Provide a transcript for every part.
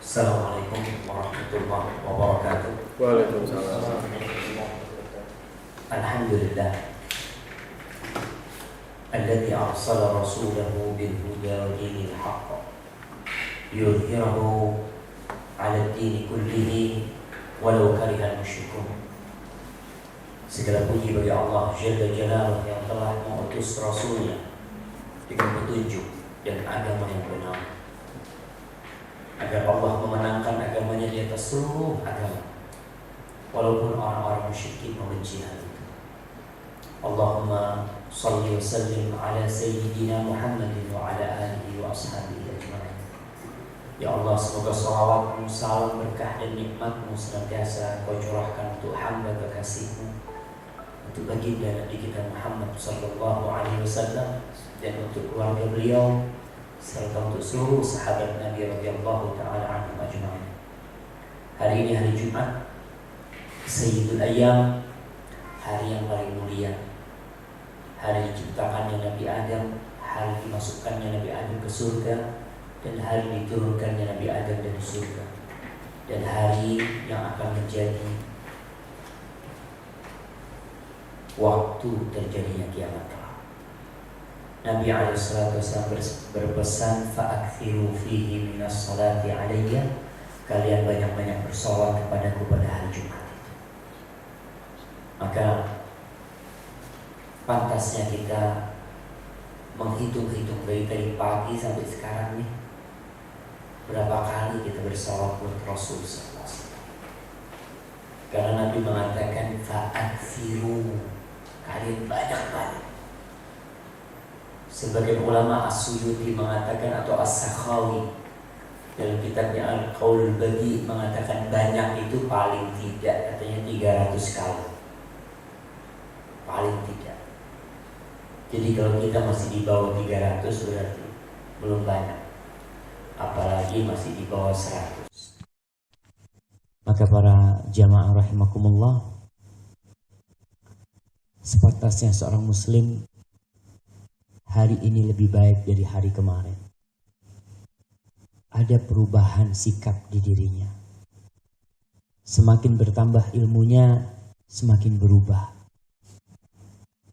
Assalamualaikum warahmatullahi wabarakatuh. Waalaikumsalam. Alhamdulillah alladzi arsala rasulahu bil huda wa dinil haqq yudhhirahu 'ala ad-din kullihi walau karihal musyrikun. Segala puji bagi Allah Jalla Jalaluhu yang telah mengutus Rasulnya dengan petunjuk dan agama yang benar, agar Allah memenangkan agamanya di atas seluruh agama, walaupun orang-orang musyrikin membenci hal itu. Allahumma salli wa sallim ala sayyidina Muhammadin wa ala alihi wa ashabihi ajma'in. Ya Allah, semoga salawatmu, salam, berkah dan nikmatmu senantiasa kau curahkan untuk hamba kekasihmu, untuk baginda Nabi kita Muhammad sallallahu alaihi wasallam, dan untuk keluarga beliau, serta untuk seluruh sahabat Nabi radhiyallahu taala anhum ajma'in. Hari ini hari Jumat, Sayyidul Ayyam, hari yang paling mulia, hari diciptakannya Nabi Adam, hari dimasukkannya Nabi Adam ke surga, dan hari diturunkannya Nabi Adam dari surga, dan hari yang akan menjadi waktu terjadinya kiamat kelak. Nabi SAW berpesan, fa'akthiru fihi minas salati alayya, kalian banyak-banyak bersolawat kepadaku pada hari Jumat itu. Maka pantasnya kita menghitung-hitung dari pagi sampai sekarang nih, berapa kali kita bersolawat buat Rasul SAW. Karena Nabi mengatakan fa'akthiru, kalian banyak-banyak. Sebagian ulama As-Suyuti mengatakan, atau As-Sakhawi dalam kitabnya Al-Qaul Badi mengatakan banyak itu paling tidak, katanya 300 kali. Paling tidak. Jadi kalau kita masih di bawah 300 berarti belum banyak. Apalagi masih di bawah 100. Maka para jamaah rahimakumullah, sepantasnya seorang muslim hari ini lebih baik dari hari kemarin. Ada perubahan sikap di dirinya. Semakin bertambah ilmunya, semakin berubah.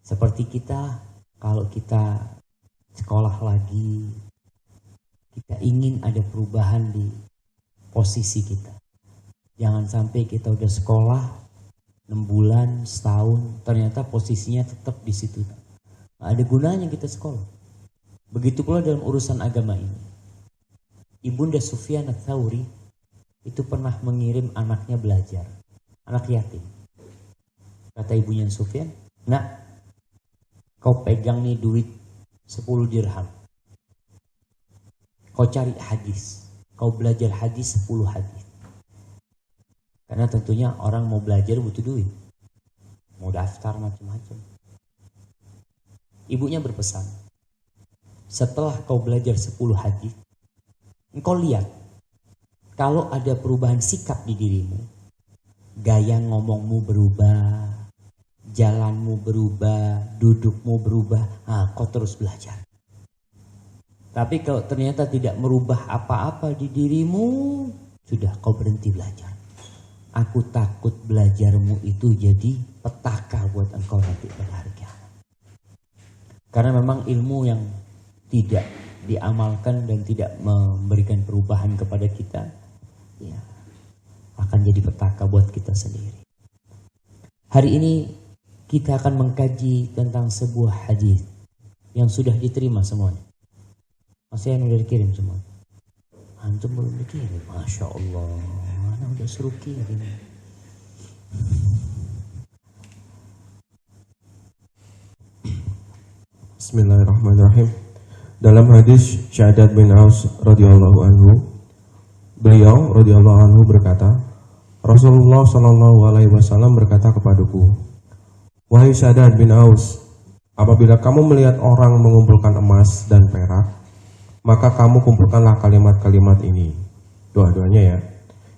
Seperti kita, kalau kita sekolah lagi, kita ingin ada perubahan di posisi kita. Jangan sampai kita udah sekolah 6 bulan, setahun, ternyata posisinya tetap di situ. Nah, ada gunanya kita sekolah. Begitu pula dalam urusan agama ini. Ibunda Sufyan Ats-Tsauri itu pernah mengirim anaknya belajar, anak yatim. Kata ibunya Sufyan, "Nak, kau pegang nih duit 10 dirham. Kau cari hadis, kau belajar hadis 10 hadis." Karena tentunya orang mau belajar butuh duit, mau daftar macam-macam. Ibunya berpesan, setelah kau belajar 10 hadis, engkau lihat kalau ada perubahan sikap di dirimu, gaya ngomongmu berubah, jalanmu berubah, dudukmu berubah, kau terus belajar. Tapi kalau ternyata tidak merubah apa-apa di dirimu, sudah kau berhenti belajar. Aku takut belajarmu itu jadi petaka buat engkau nanti pada hari kiamat. Karena memang ilmu yang tidak diamalkan dan tidak memberikan perubahan kepada kita, ya, akan jadi petaka buat kita sendiri. Hari ini kita akan mengkaji tentang sebuah hadis yang sudah diterima semuanya. Masih yang udah dikirim semua? Antum belum dikirim? Masya Allah, mana udah suruh kirim. Bismillahirrahmanirrahim. Dalam hadis Syaddad bin Aus radhiyallahu anhu, beliau radhiyallahu anhu berkata, Rasulullah sallallahu alaihi wasallam berkata kepadaku, "Wahai Syaddad bin Aus, apabila kamu melihat orang mengumpulkan emas dan perak, maka kamu kumpulkanlah kalimat-kalimat ini." Doa-doanya ya.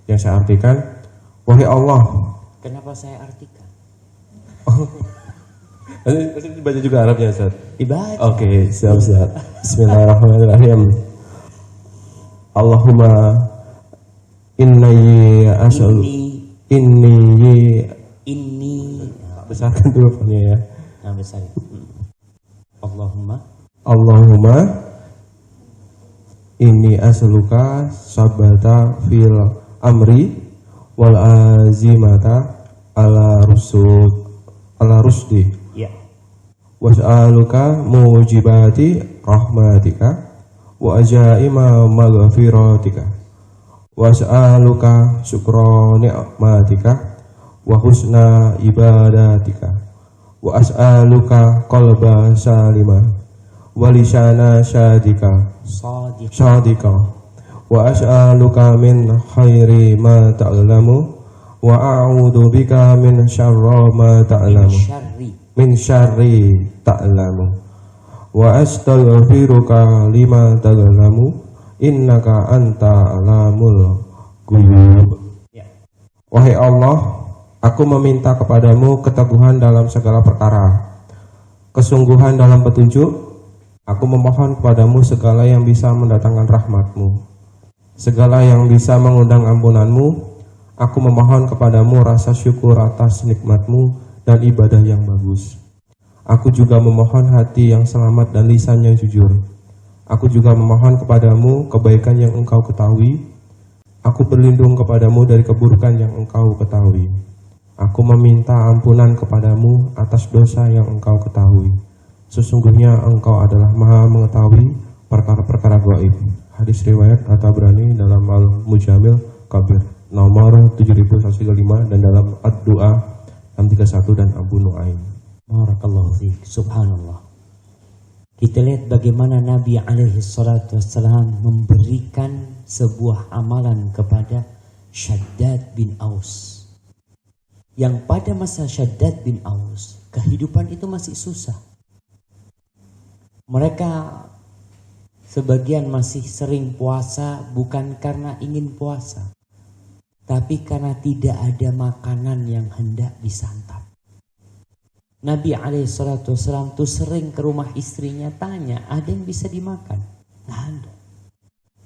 Yang saya artikan, "Wahai Allah." Kenapa saya artikan? Nanti dibaca juga Arabnya, Ustaz? Dibaca. Oke, siap-siap. Bismillahirrahmanirrahim. Allahumma Inni as'al inni besarkan dulu punya ya. Nah, besar. Allahumma inni as'aluka sabata fil amri wal azimata ala rusdi. Ya. Was'aluka mujibati rahmatika wa ajaima maghfiratika. Was'aluka syukra ni'matika wa husna ibadatika. Wa as'aluka qalba salima wa lisana syadika sadika. Wa as'aluka min khairi ma ta'lamu wa a'udzu bika min syarri ma ta'lamu. Min syarri ta'lamu. Wa astaghfiruka lima ta'lamu innaka anta alamul ghuyub. Wahai Allah, aku meminta kepadamu keteguhan dalam segala perkara, kesungguhan dalam petunjuk. Aku memohon kepadamu segala yang bisa mendatangkan rahmatmu, segala yang bisa mengundang ampunanmu. Aku memohon kepadamu rasa syukur atas nikmatmu dan ibadah yang bagus. Aku juga memohon hati yang selamat dan lisan yang jujur. Aku juga memohon kepadamu kebaikan yang engkau ketahui. Aku berlindung kepadamu dari keburukan yang engkau ketahui. Aku meminta ampunan kepadamu atas dosa yang engkau ketahui. Sesungguhnya engkau adalah maha mengetahui perkara-perkara gaib. Hadis riwayat At-Tabrani dalam Al-Mujamil Kabir nomor 7135 dan dalam Ad-Du'a 631 dan Abu Nuaim. Barakallahu fiik. Subhanallah. Kita lihat bagaimana Nabi alaihi salatu wassalam memberikan sebuah amalan kepada Shaddad bin Aus. Yang pada masa Shaddad bin Aus, kehidupan itu masih susah. Mereka sebagian masih sering puasa bukan karena ingin puasa, tapi karena tidak ada makanan yang hendak disantap. Nabi alaihissalam tuh sering ke rumah istrinya, tanya, ada yang bisa dimakan? Nggak ada.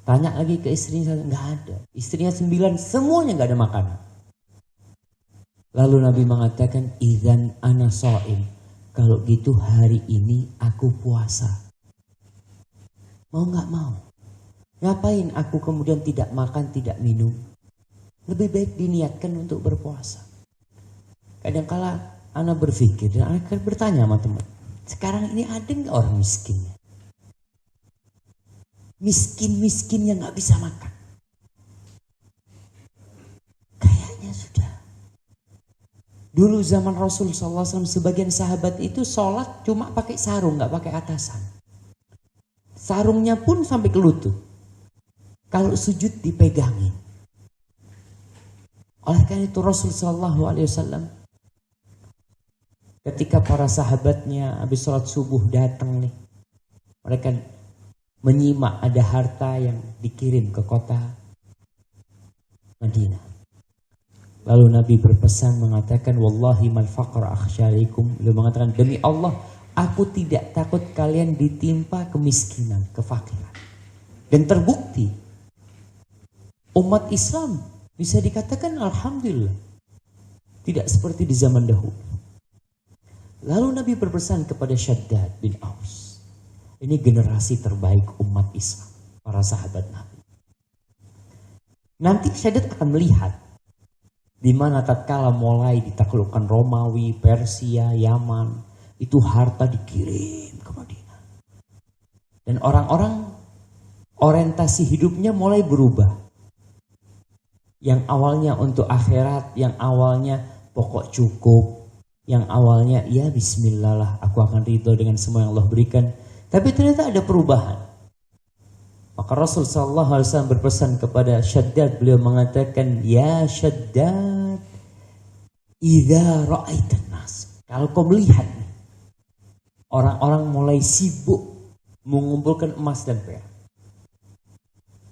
Tanya lagi ke istrinya, nggak ada. Istrinya 9, semuanya nggak ada makanan. Lalu Nabi mengatakan, idzan ana shaim. Kalau gitu hari ini aku puasa. Mau nggak mau? Ngapain aku kemudian tidak makan, tidak minum? Lebih baik diniatkan untuk berpuasa. Kadang-kala Ana berpikir dan Ana bertanya sama teman, sekarang ini ada nggak orang miskinnya? Miskin yang nggak bisa makan. Kayaknya sudah. Dulu zaman Rasul SAW sebagian sahabat itu sholat cuma pakai sarung, nggak pakai atasan. Sarungnya pun sampai ke lutut. Kalau sujud dipegangin. Oleh karena itu Rasul SAW ketika para sahabatnya habis sholat subuh datang nih, mereka menyimak ada harta yang dikirim ke kota Madinah. Lalu Nabi berpesan mengatakan, wallahi mal faqra akhsyalikum. Beliau mengatakan, demi Allah, aku tidak takut kalian ditimpa kemiskinan, kefakiran. Dan terbukti, umat Islam bisa dikatakan alhamdulillah. Tidak seperti di zaman dahulu. Lalu Nabi berpesan kepada Shaddad bin Aus. Ini generasi terbaik umat Islam, para sahabat Nabi. Nanti Shaddad akan melihat di mana tatkala mulai ditaklukkan Romawi, Persia, Yaman, itu harta dikirim ke Madinah. Dan orang-orang orientasi hidupnya mulai berubah. Yang awalnya untuk akhirat, yang awalnya pokok cukup, yang awalnya ya bismillah lah, aku akan ridho dengan semua yang Allah berikan. Tapi ternyata ada perubahan. Maka Rasul SAW berpesan kepada Shaddad, beliau mengatakan, ya Shaddad, idza ra'aitan nas. Kalau kau melihat nih, orang-orang mulai sibuk mengumpulkan emas dan perak.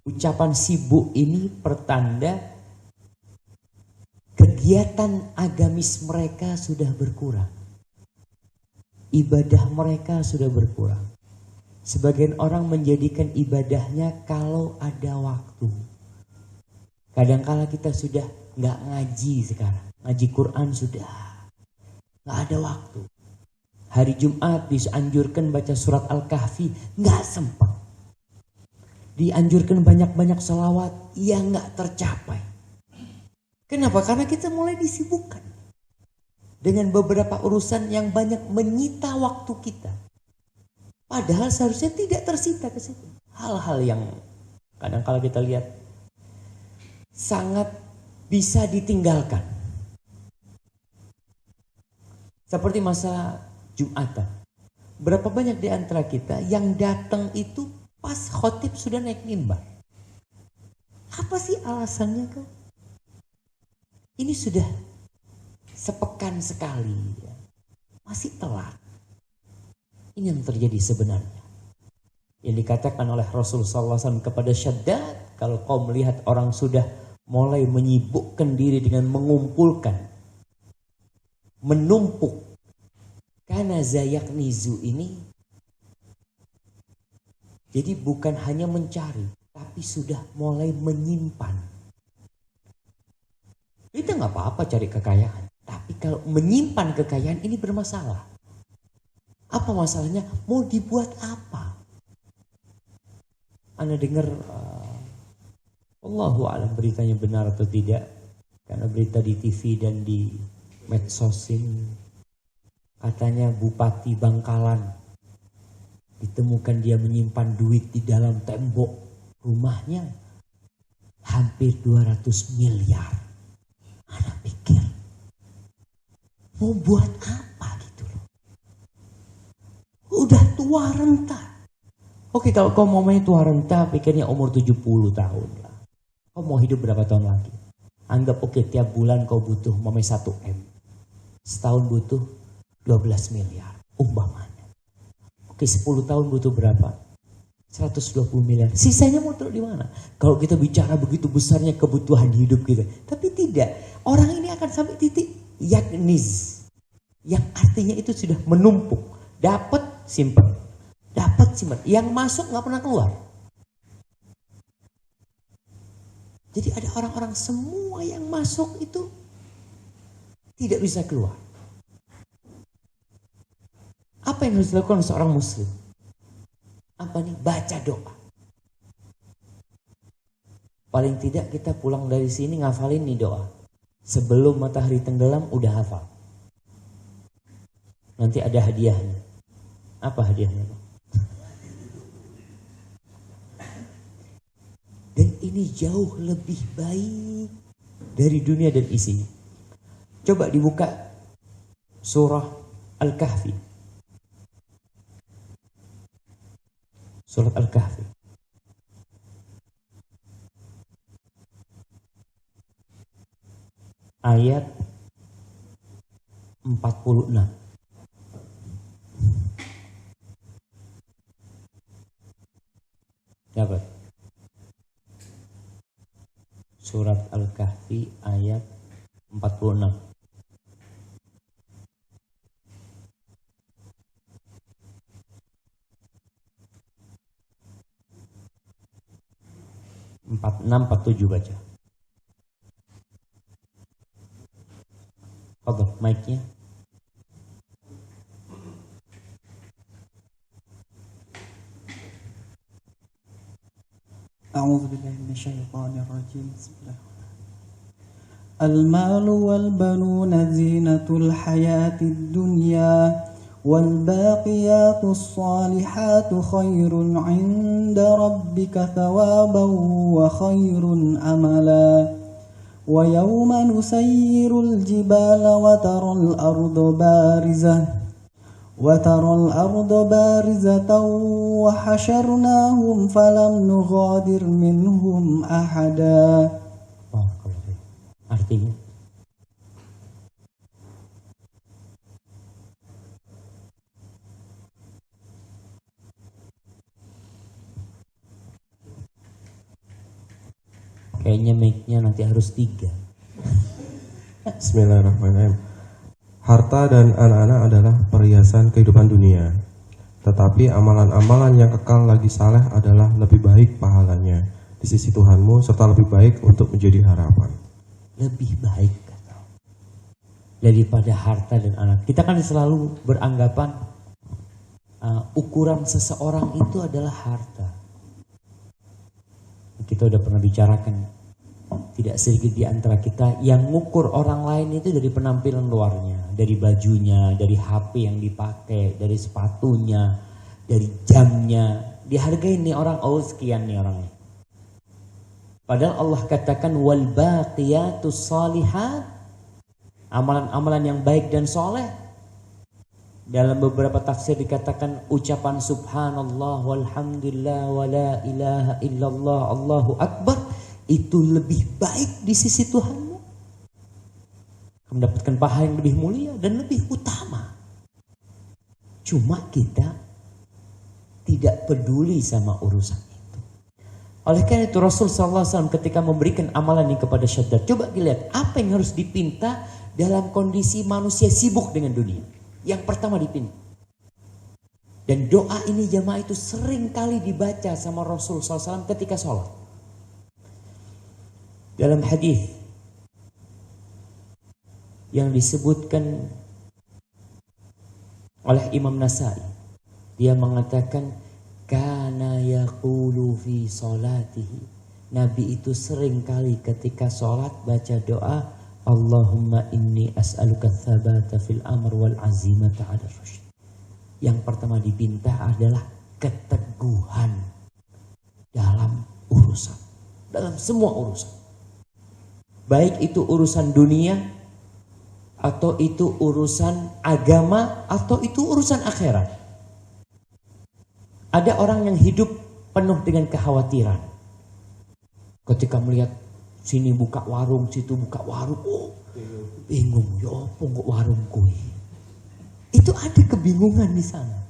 Ucapan sibuk ini pertanda kegiatan agamis mereka sudah berkurang. Ibadah mereka sudah berkurang. Sebagian orang menjadikan ibadahnya kalau ada waktu. Kadangkala kita sudah nggak ngaji sekarang. Ngaji Quran sudah nggak ada waktu. Hari Jumat dianjurkan baca surat Al-Kahfi, nggak sempat. Dianjurkan banyak-banyak sholawat, ya nggak tercapai. Kenapa? Karena kita mulai disibukkan dengan beberapa urusan yang banyak menyita waktu kita. Padahal seharusnya tidak tersita ke situ. Hal-hal yang kadang-kala kita lihat sangat bisa ditinggalkan. Seperti masa Jumatan. Berapa banyak di antara kita yang datang itu pas khotib sudah naik mimbar. Apa sih alasannya kau? Ini sudah sepekan sekali, ya. Masih telat. Ini yang terjadi sebenarnya. Yang dikatakan oleh Rasulullah SAW kepada Syaddad, kalau kau melihat orang sudah mulai menyibukkan diri dengan mengumpulkan, menumpuk, karena zayak nizu ini, jadi bukan hanya mencari, tapi sudah mulai menyimpan. Kita nggak apa-apa cari kekayaan, tapi kalau menyimpan kekayaan ini bermasalah. Apa masalahnya? Mau dibuat apa? Anda dengar, Allahu a'lam beritanya benar atau tidak, karena berita di TV dan di medsos ini, katanya Bupati Bangkalan ditemukan dia menyimpan duit di dalam tembok rumahnya hampir 200 miliar. Anda pikir mau buat apa gitu loh? Udah tua renta. Oke, kalau kau mau main tua renta, pikirnya umur 70 tahun lah. Kau mau hidup berapa tahun lagi? Anggap oke, tiap bulan kau butuh mau 1 M. Setahun butuh 12 miliar umpamanya. Oke, 10 tahun butuh berapa? 120 miliar. Sisanya mau taruh di mana? Kalau kita bicara begitu besarnya kebutuhan hidup kita. Tapi tidak. Orang ini akan sampai titik yakniz. Yang artinya itu sudah menumpuk. Dapat simpan. Dapat simpan. Yang masuk gak pernah keluar. Jadi ada orang-orang semua yang masuk itu tidak bisa keluar. Apa yang harus dilakukan seorang muslim? Apa nih? Baca doa. Paling tidak kita pulang dari sini ngafalin nih doa. Sebelum matahari tenggelam udah hafal. Nanti ada hadiahnya. Apa hadiahnya? Dan ini jauh lebih baik dari dunia dan isinya. Coba dibuka surah Al-Kahfi. Surat Al-Kahfi. Ayat 46. Dapat. Surat Al-Kahfi ayat 46. Empat 47 baca. Apa mic-nya? أعوذ بالله من الشيطان الرجيم بسم الله. المال والبنون زينة الحياة الدنيا والباقيات الصالحات خير عند ربك ثوابا وخير أملا ويوم نسير الجبال وترى الأرض بارزة وحشرناهم فلم نغادر منهم أحدا. Artinya kayaknya mic-nya nanti harus 3. Bismillahirrahmanirrahim. Harta dan anak-anak adalah perhiasan kehidupan dunia. Tetapi amalan-amalan yang kekal lagi saleh adalah lebih baik pahalanya di sisi Tuhanmu serta lebih baik untuk menjadi harapan. Lebih baik kata daripada harta dan anak. Kita kan selalu beranggapan ukuran seseorang itu adalah harta. Kita udah pernah bicarakan, tidak sedikit di antara kita yang ngukur orang lain itu dari penampilan luarnya, dari bajunya, dari HP yang dipakai, dari sepatunya, dari jamnya. Dihargai nih orang, oh sekian nih orangnya. Padahal Allah katakan wal baqiyatus shalihat, amalan-amalan yang baik dan soleh. Dalam beberapa tafsir dikatakan ucapan subhanallah walhamdulillah wala ilaha illallah Allahu akbar itu lebih baik di sisi Tuhanmu, mendapatkan pahala yang lebih mulia dan lebih utama. Cuma kita tidak peduli sama urusan itu. Oleh karena itu Rasul SAW ketika memberikan amalan ini kepada Syaddad, coba dilihat apa yang harus dipinta dalam kondisi manusia sibuk dengan dunia. Yang pertama dipinta. Dan doa ini jamaah itu sering kali dibaca sama Rasul SAW ketika sholat. Dalam hadis yang disebutkan oleh Imam Nasai, dia mengatakan kana yaqulu fi salatihi, Nabi itu sering kali ketika sholat baca doa Allahumma inni as'aluka tsabata fil amr wal azimata 'ala rasyid. Yang pertama dipinta adalah keteguhan dalam urusan, dalam semua urusan. Baik itu urusan dunia, atau itu urusan agama, atau itu urusan akhirat. Ada orang yang hidup penuh dengan kekhawatiran. Ketika melihat sini buka warung, situ buka warung, oh bingung, ya apa kok warung kue. Itu ada kebingungan di sana.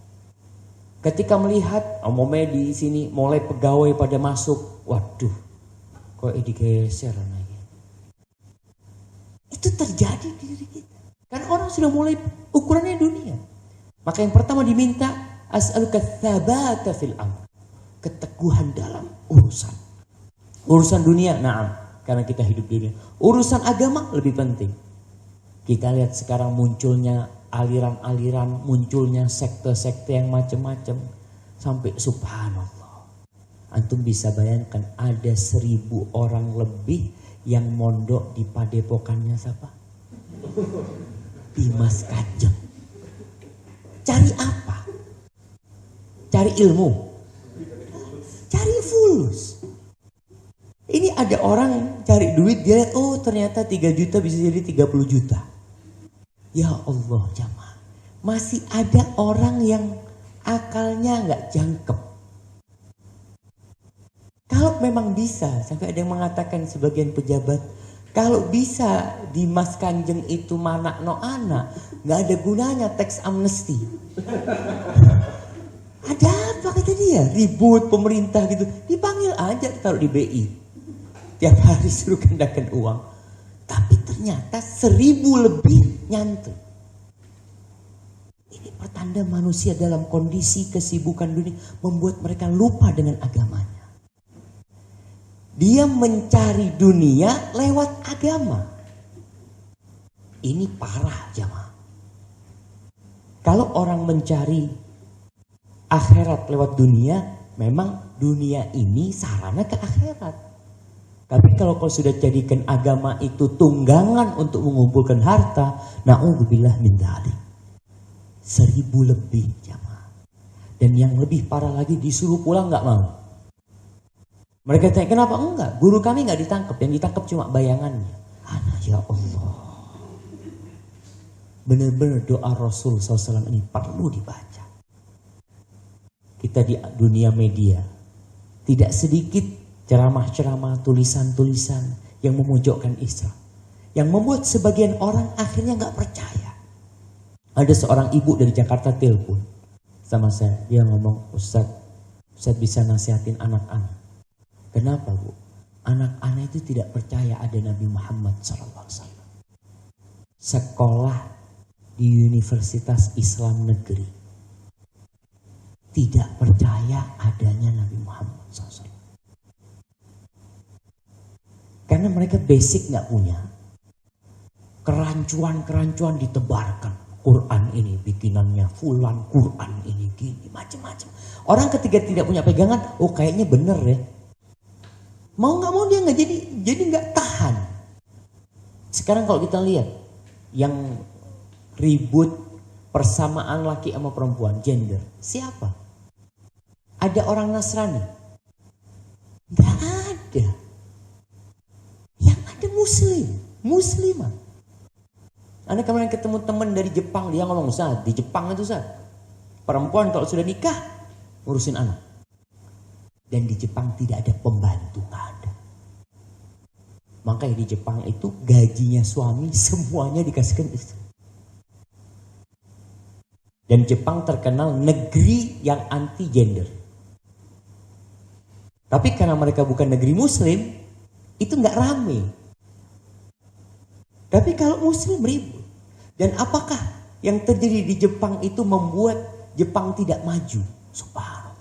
Ketika melihat, umumnya di sini mulai pegawai pada masuk, waduh, kok digeser lagi. Itu terjadi di diri kita. Karena orang sudah mulai ukurannya dunia. Maka yang pertama diminta as'aluka tsabata fil amr, keteguhan dalam urusan. Urusan dunia, na'am, karena kita hidup di dunia. Urusan agama lebih penting. Kita lihat sekarang munculnya aliran-aliran, munculnya sekte-sekte yang macam-macam. Sampai subhanallah. Antum bisa bayangkan ada 1000 orang lebih yang mondok di padepokannya siapa? Dimas Kanjeng. Cari apa? Cari ilmu. Cari fulus. Ini ada orang cari duit, dia lihat, oh ternyata 3 juta bisa jadi 30 juta. Ya Allah jamaah. Masih ada orang yang akalnya gak jangkep. Kalau memang bisa, sampai ada yang mengatakan sebagian pejabat, kalau bisa Dimas Kanjeng itu manak no anak, gak ada gunanya teks amnesti. Ada apa kata dia? Ribut pemerintah gitu. Dipanggil aja taruh di BI. Tiap hari suruh gandakan uang. Tapi ternyata 1000 lebih nyantri. Ini pertanda manusia dalam kondisi kesibukan dunia membuat mereka lupa dengan agamanya. Dia mencari dunia lewat agama. Ini parah jamaah. Kalau orang mencari akhirat lewat dunia, memang dunia ini sarana ke akhirat. Tapi kalau kau sudah jadikan agama itu tunggangan untuk mengumpulkan harta, na'udzubillah min dzalik. 1000 lebih jamaah. Dan yang lebih parah lagi disuruh pulang gak mau. Mereka tanya, kenapa? Enggak, guru kami gak ditangkap. Yang ditangkap cuma bayangannya. Anak ya Allah. Benar-benar doa Rasul SAW ini perlu dibaca. Kita di dunia media, tidak sedikit ceramah-ceramah, tulisan-tulisan yang memojokkan Islam. Yang membuat sebagian orang akhirnya gak percaya. Ada seorang ibu dari Jakarta telepon sama saya. Dia ngomong, Ustaz bisa nasihatin anak-anak. Kenapa Bu? Anak-anak itu tidak percaya ada Nabi Muhammad SAW. Sekolah di Universitas Islam Negeri tidak percaya adanya Nabi Muhammad SAW. Karena mereka basic nggak punya. Kerancuan-kerancuan ditebarkan. Quran ini bikinannya fulan, Quran ini gini, macam-macam. Orang ketika tidak punya pegangan, oh kayaknya bener ya. Mau nggak mau dia nggak jadi nggak tahan. Sekarang kalau kita lihat yang ribut persamaan laki sama perempuan, gender, siapa? Ada orang Nasrani? Nggak ada. Yang ada Muslimah. Anda kemarin ketemu teman dari Jepang, dia ngomong, Ustaz, di Jepang itu Ustaz, perempuan kalau sudah nikah ngurusin anak. Dan di Jepang tidak ada pembantu, nggak ada. Makanya di Jepang itu gajinya suami semuanya dikasihkan istri. Dan Jepang terkenal negeri yang anti gender. Tapi karena mereka bukan negeri muslim, itu nggak rame. Tapi kalau muslim ribut. Dan apakah yang terjadi di Jepang itu membuat Jepang tidak maju? Subhanallah.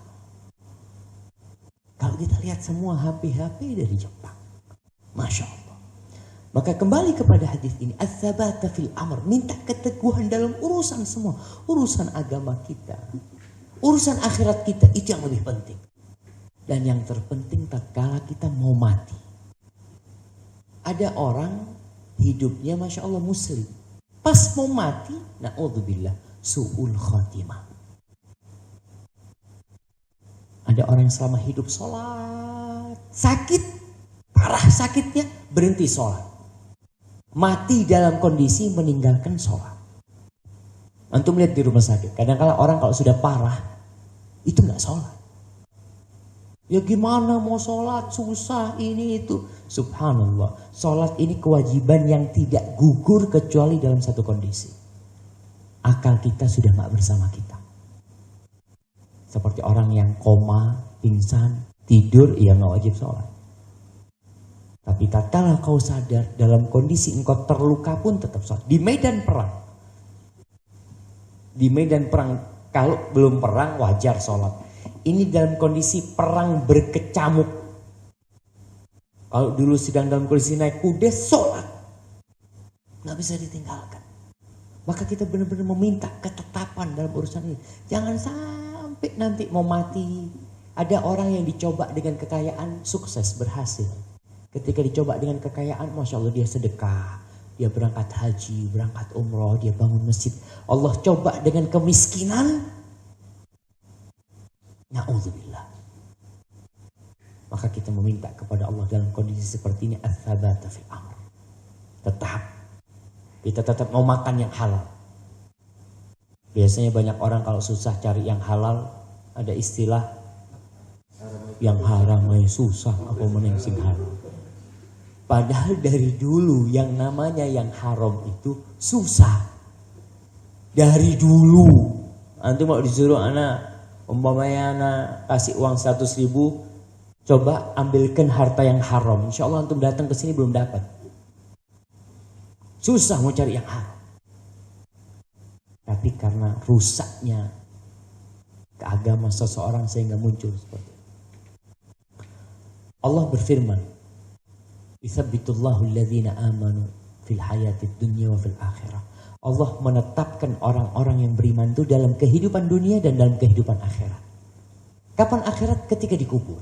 Kalau kita lihat semua HP dari Jepang. Masya Allah. Maka kembali kepada hadis ini. Ats-tsabata fil amr. Minta keteguhan dalam urusan semua. Urusan agama kita. Urusan akhirat kita. Itu yang lebih penting. Dan yang terpenting tatkala kita mau mati. Ada orang hidupnya Masya Allah muslim. Pas mau mati, na'udzubillah, su'ul khatimah. Ada orang yang selama hidup sholat, sakit, parah sakitnya, berhenti sholat. Mati dalam kondisi meninggalkan sholat. Antum lihat di rumah sakit, kadang-kadang orang kalau sudah parah, itu nggak sholat. Ya gimana mau sholat, susah ini itu. Subhanallah, sholat ini kewajiban yang tidak gugur kecuali dalam satu kondisi. Akal kita sudah gak bersama kita. Seperti orang yang koma, pingsan, tidur, ya gak wajib sholat. Tapi tatkala kau sadar, dalam kondisi engkau terluka pun tetap sholat. Di medan perang, kalau belum perang wajar sholat. Ini dalam kondisi perang berkecamuk. Kalau dulu sedang dalam kondisi naik kuda, sholat. Nggak bisa ditinggalkan. Maka kita benar-benar meminta ketetapan dalam urusan ini. Jangan sampai nanti mau mati. Ada orang yang dicoba dengan kekayaan, sukses, berhasil. Ketika dicoba dengan kekayaan, Masya Allah dia sedekah. Dia berangkat haji, berangkat umroh, dia bangun masjid. Allah coba dengan kemiskinan. Na'udzubillah. Maka kita meminta kepada Allah dalam kondisi seperti ini, ats-tsabata fil amr. Kita tetap mau makan yang halal. Biasanya banyak orang kalau susah cari yang halal, ada istilah yang haram susah apa meneng sing halal. Padahal dari dulu yang namanya yang haram itu susah. Dari dulu. Antum mau disuruh umpamanya anak kasih uang 100.000, coba ambilkan harta yang haram. Insya Allah antum datang ke sini belum dapat. Susah mau cari yang haram. Tapi karena rusaknya keagamaan seseorang sehingga muncul seperti itu. Allah berfirman, "Yutsabbitullahu alladhina amanu fil hayatid dunya wa fil akhirah." Allah menetapkan orang-orang yang beriman itu dalam kehidupan dunia dan dalam kehidupan akhirat. Kapan akhirat? Ketika dikubur.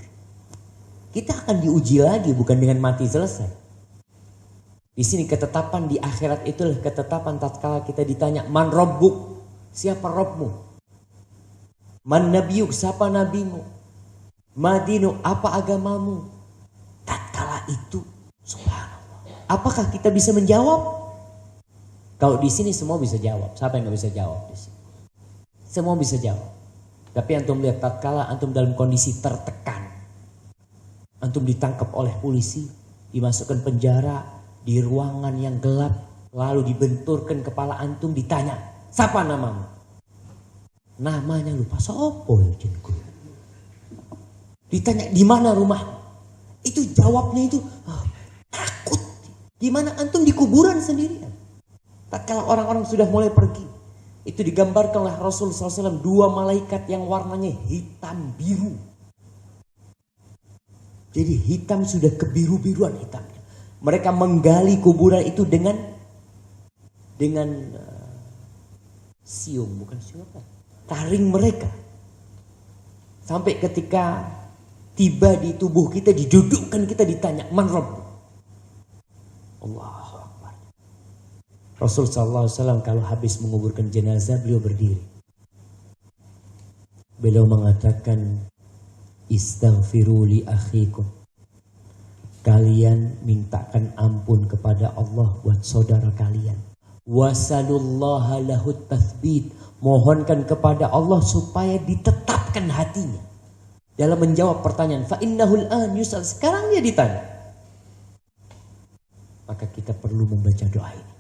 Kita akan diuji lagi, bukan dengan mati selesai. Di sini ketetapan di akhirat itulah ketetapan tatkala kita ditanya, man rabbuk? Siapa Rabbmu? Man nabiyuk? Siapa nabimu? Madinu? Apa agamamu? Tatkala itu, subhanallah. Apakah kita bisa menjawab? Kalau di sini semua bisa jawab. Siapa yang nggak bisa jawab di sini? Semua bisa jawab. Tapi antum lihat tatkala antum dalam kondisi tertekan. Antum ditangkap oleh polisi, dimasukkan penjara, di ruangan yang gelap, lalu dibenturkan kepala antum, ditanya, siapa namamu? Namanya lupa, sopo ya jengku. Ditanya, di mana rumah? Itu jawabnya itu, takut. Gimana antum di kuburan sendirian? Tak kala orang-orang sudah mulai pergi, itu digambarkan oleh Rasul SAW, 2 malaikat yang warnanya hitam biru. Jadi hitam sudah kebiru-biruan hitamnya. Mereka menggali kuburan itu dengan siung, bukan siung apa? Taring mereka. Sampai ketika tiba di tubuh kita, didudukkan kita, ditanya, man Rabb? Allahu Akbar. Rasul SAW kalau habis menguburkan jenazah, beliau berdiri. Beliau mengatakan, istaghfiru li akhikum. Kalian mintakan ampun kepada Allah buat saudara kalian. Wasalullaha lahut tathbit. Mohonkan kepada Allah supaya ditetapkan hatinya dalam menjawab pertanyaan. Fa innahul an yus'al. Sekarang dia ditanya. Maka kita perlu membaca doa ini.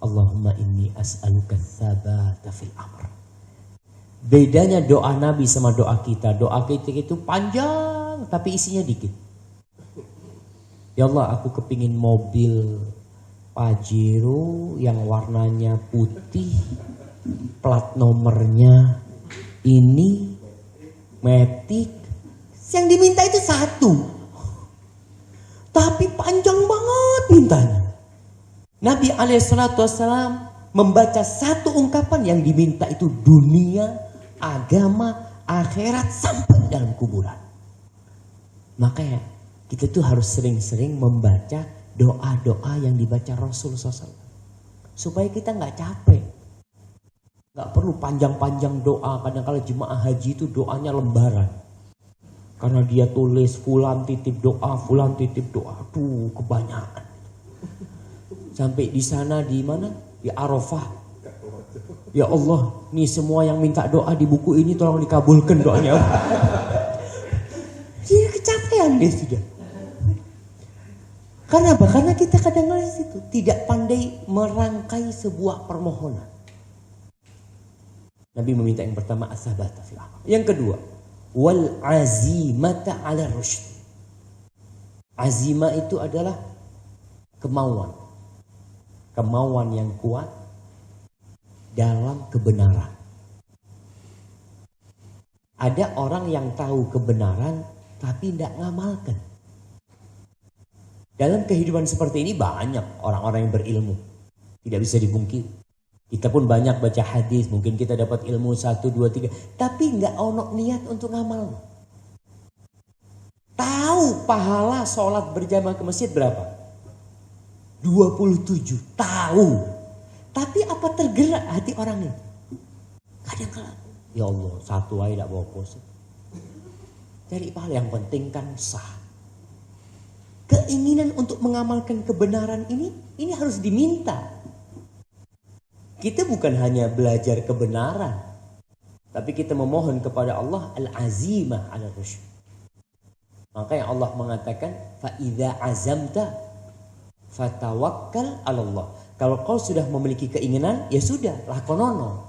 Allahumma inni as'aluka tsabata fil amr. Bedanya doa Nabi sama doa kita. Doa kita itu panjang tapi isinya dikit. Ya Allah, aku kepingin mobil Pajero yang warnanya putih, plat nomornya ini Matic. Yang diminta itu satu, tapi panjang banget mintanya. Nabi SAW membaca satu ungkapan, yang diminta itu dunia, agama, akhirat, sampai dalam kuburan. Makanya kita tuh harus sering-sering membaca doa-doa yang dibaca Rasul SAW. Supaya kita gak capek. Gak perlu panjang-panjang doa. Kadang-kadang jemaah haji itu doanya lembaran. Karena dia tulis fulan titip doa, fulan titip doa. Aduh, kebanyakan. Sampai di sana, di mana? Di Arafah. Ya Allah, nih semua yang minta doa di buku ini tolong dikabulkan doanya. Dia kecapean dia sudah. Karena apa? Karena kita kadang-kadang itu tidak pandai merangkai sebuah permohonan. Nabi meminta yang pertama as-sabata fil amal. Yang kedua, wal azimata 'ala rusyd. Azimah itu adalah kemauan. Kemauan yang kuat dalam kebenaran. Ada orang yang tahu kebenaran tapi tidak ngamalkan. Dalam kehidupan seperti ini banyak orang-orang yang berilmu. Tidak bisa dipungkiri. Kita pun banyak baca hadis. Mungkin kita dapat ilmu 1, 2, 3. Tapi nggak ono niat untuk ngamal. Tahu pahala sholat berjamaah ke masjid berapa? 27. Tahu. Tapi apa tergerak hati orang itu? Kadang-kadang. Ya Allah, satu aja tidak bawa puasa. Cari pahala, yang penting kan sah. Keinginan untuk mengamalkan kebenaran ini harus diminta. Kita bukan hanya belajar kebenaran, tapi kita memohon kepada Allah al-azimah 'ala rusyd. Makanya Allah mengatakan fa idza azamta fatawakkal 'ala Allah. Kalau kau sudah memiliki keinginan, ya sudah, lakonono.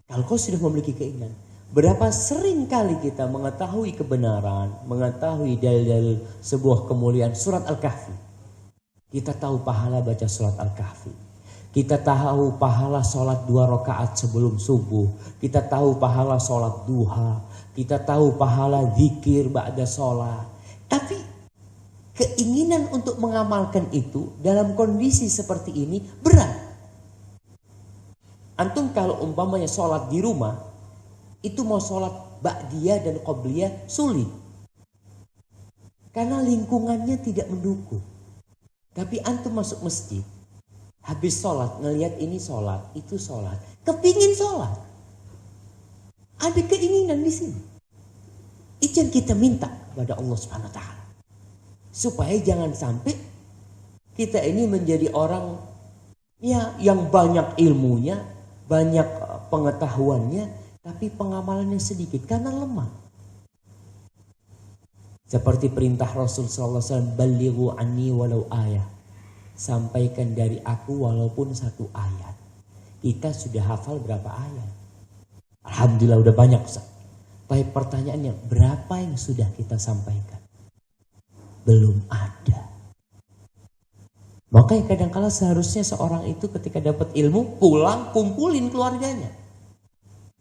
Kalau kau sudah memiliki keinginan. Berapa sering kali kita mengetahui kebenaran, mengetahui dalil sebuah kemuliaan surat Al-Kahfi. Kita tahu pahala baca surat Al-Kahfi. Kita tahu pahala sholat 2 rakaat sebelum subuh. Kita tahu pahala sholat duha. Kita tahu pahala zikir ba'da sholat. Tapi keinginan untuk mengamalkan itu dalam kondisi seperti ini berat. Antum kalau umpamanya sholat di rumah, itu mau sholat ba'diyah dan qobliyah sulit. Karena lingkungannya tidak mendukung. Tapi antum masuk masjid, habis sholat, ngelihat ini sholat, itu sholat. Kepingin sholat. Ada keinginan di sini. Itu yang kita minta kepada Allah Subhanahu wa Ta'ala. Supaya jangan sampai kita ini menjadi orang ya yang banyak ilmunya, banyak pengetahuannya, tapi pengamalannya sedikit karena lemah. Seperti perintah Rasul SAW, balighu anni walau ayah. Sampaikan dari aku walaupun 1 ayat. Kita sudah hafal berapa ayat? Alhamdulillah udah banyak, Ustaz. Tapi pertanyaannya, berapa yang sudah kita sampaikan? Belum ada. Makanya kadang-kala seharusnya seorang itu ketika dapat ilmu, pulang kumpulin keluarganya.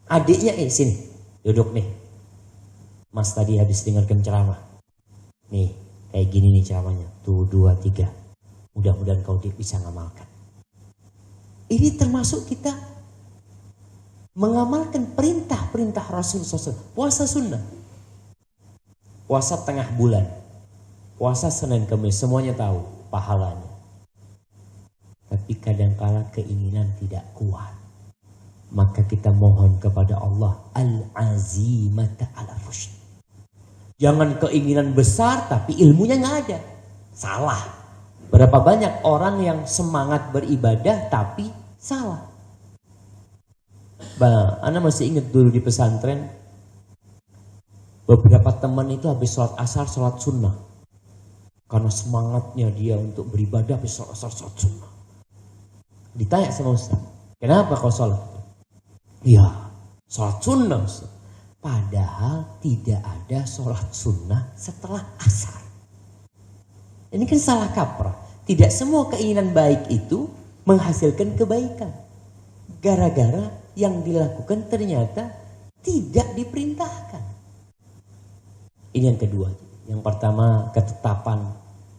Adiknya, sini, duduk nih. Mas tadi habis dengarkan ceramah. Nih, Kayak gini nih ceramahnya. Tuh 2, 3. Mudah-mudahan kau bisa ngamalkan. Ini termasuk kita mengamalkan perintah-perintah Rasul SAW. Puasa sunnah. Puasa tengah bulan. Puasa Senin Kamis. Semuanya tahu pahalanya. Tapi kadangkala keinginan tidak kuat. Maka kita mohon kepada Allah. Al-azimata ala rusyd. Jangan keinginan besar tapi ilmunya nggak ada. Salah. Berapa banyak orang yang semangat beribadah tapi salah. Ana masih ingat dulu di pesantren. Beberapa teman itu habis sholat asar, sholat sunnah. Karena semangatnya dia untuk beribadah habis sholat asar, sholat sunnah. Ditanya sama Ustaz, kenapa kau sholat? Iya, sholat sunnah Ustaz. Padahal tidak ada sholat sunnah setelah asar. Ini kan salah kaprah. Tidak semua keinginan baik itu menghasilkan kebaikan. Gara-gara yang dilakukan ternyata tidak diperintahkan. Ini yang kedua. Yang pertama ketetapan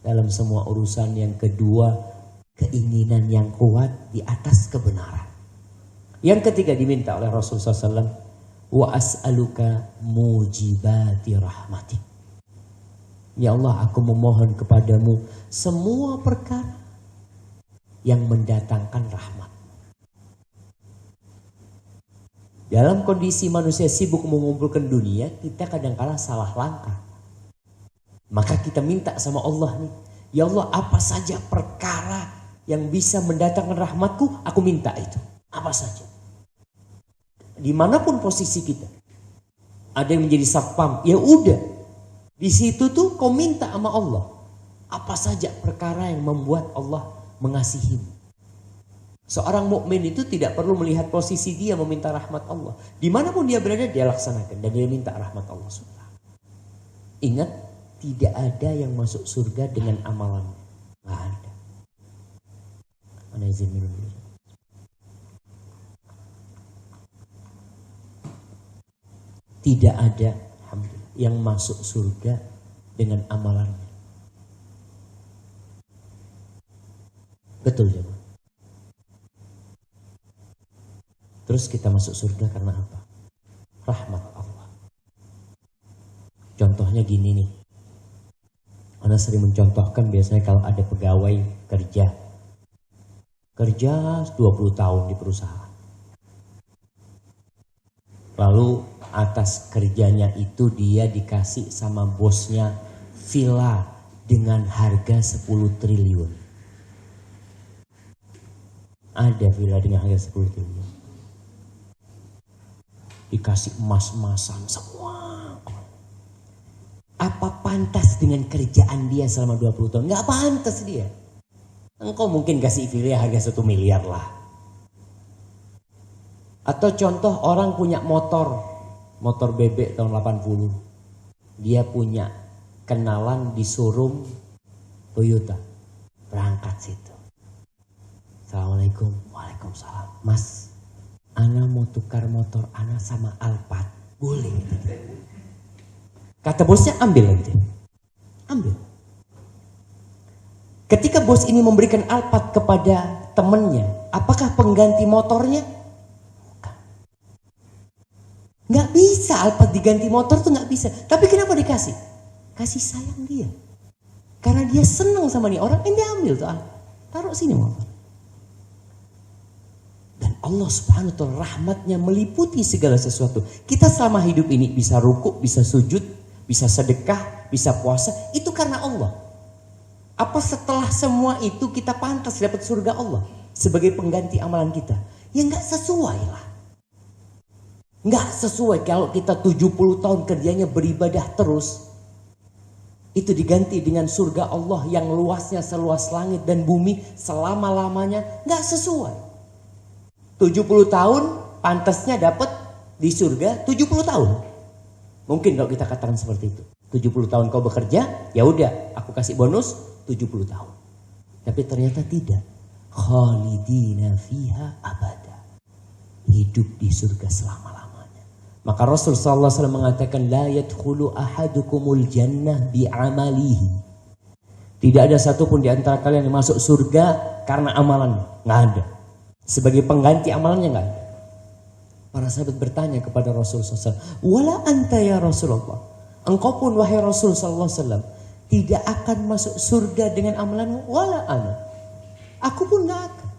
dalam semua urusan. Yang kedua keinginan yang kuat di atas kebenaran. Yang ketiga diminta oleh Rasulullah SAW. Wa as'aluka mujibati rahmatik. Ya Allah, aku memohon kepadamu semua perkara yang mendatangkan rahmat. Dalam kondisi manusia sibuk mengumpulkan dunia, kita kadang-kala salah langkah. Maka kita minta sama Allah nih, ya Allah, apa saja perkara yang bisa mendatangkan rahmatku, aku minta itu. Apa saja. Dimanapun posisi kita. Ada yang menjadi satpam, ya udah. Di situ tuh kau minta sama Allah. Apa saja perkara yang membuat Allah mengasihimu. Seorang mukmin itu tidak perlu melihat posisi dia meminta rahmat Allah. Dimanapun dia berada dia laksanakan. Dan dia minta rahmat Allah. Ingat, tidak ada yang masuk surga dengan amalannya. Nggak ada. Ana izin minum dulu. Tidak ada yang masuk surga dengan amalannya. Betul ya, Pak? Terus kita masuk surga karena apa? Rahmat Allah. Contohnya gini nih. Ana sering mencontohkan biasanya kalau ada pegawai kerja 20 tahun di perusahaan. Lalu atas kerjanya itu dia dikasih sama bosnya villa dengan harga 10 triliun. Ada villa dengan harga 10 triliun. Dikasih emas-emasan semua. Apa pantas dengan kerjaan dia selama 20 tahun? Nggak pantas dia. Engkau mungkin kasih villa harga 1 miliar lah. Atau contoh orang punya motor bebek tahun 80. Dia punya kenalan di showroom Toyota. Berangkat situ. Assalamualaikum. Waalaikumsalam. Mas, ana mau tukar motor ana sama Alphard. Boleh. Kata bosnya, ambil aja. Ambil. Ketika bos ini memberikan Alphard kepada temannya, apakah pengganti motornya? Nggak bisa Alphard diganti motor tuh nggak bisa. Tapi kenapa dikasih? Kasih sayang dia. Karena dia senang sama nih orang, ini ambil tuh Alphard. Taruh sini motor. Dan Allah subhanahu wa ta'ala rahmatnya meliputi segala sesuatu. Kita selama hidup ini bisa rukuk, bisa sujud, bisa sedekah, bisa puasa. Itu karena Allah. Apa setelah semua itu kita pantas dapat surga Allah sebagai pengganti amalan kita? Ya nggak sesuai lah. Nggak sesuai kalau kita 70 tahun kerjanya beribadah terus. Itu diganti dengan surga Allah yang luasnya seluas langit dan bumi selama-lamanya. Nggak sesuai. 70 tahun pantasnya dapat di surga 70 tahun. Mungkin kalau kita katakan seperti itu. 70 tahun kau bekerja, ya udah aku kasih bonus 70 tahun. Tapi ternyata tidak. Khalidina fiha abada. Hidup di surga selama-lamanya. Maka Rasul sallallahu alaihi wasallam mengatakan la yadkhulu ahadukumul jannah bi'amalihi. Tidak ada satupun di antara kalian yang masuk surga karena amalan. Nggak ada. Sebagai pengganti amalannya nggak ada. Para sahabat bertanya kepada Rasulullah SAW, wala anta ya Rasulullah, engkau pun wahai Rasul SAW tidak akan masuk surga dengan amalanmu. Wala ana, aku pun nggak akan,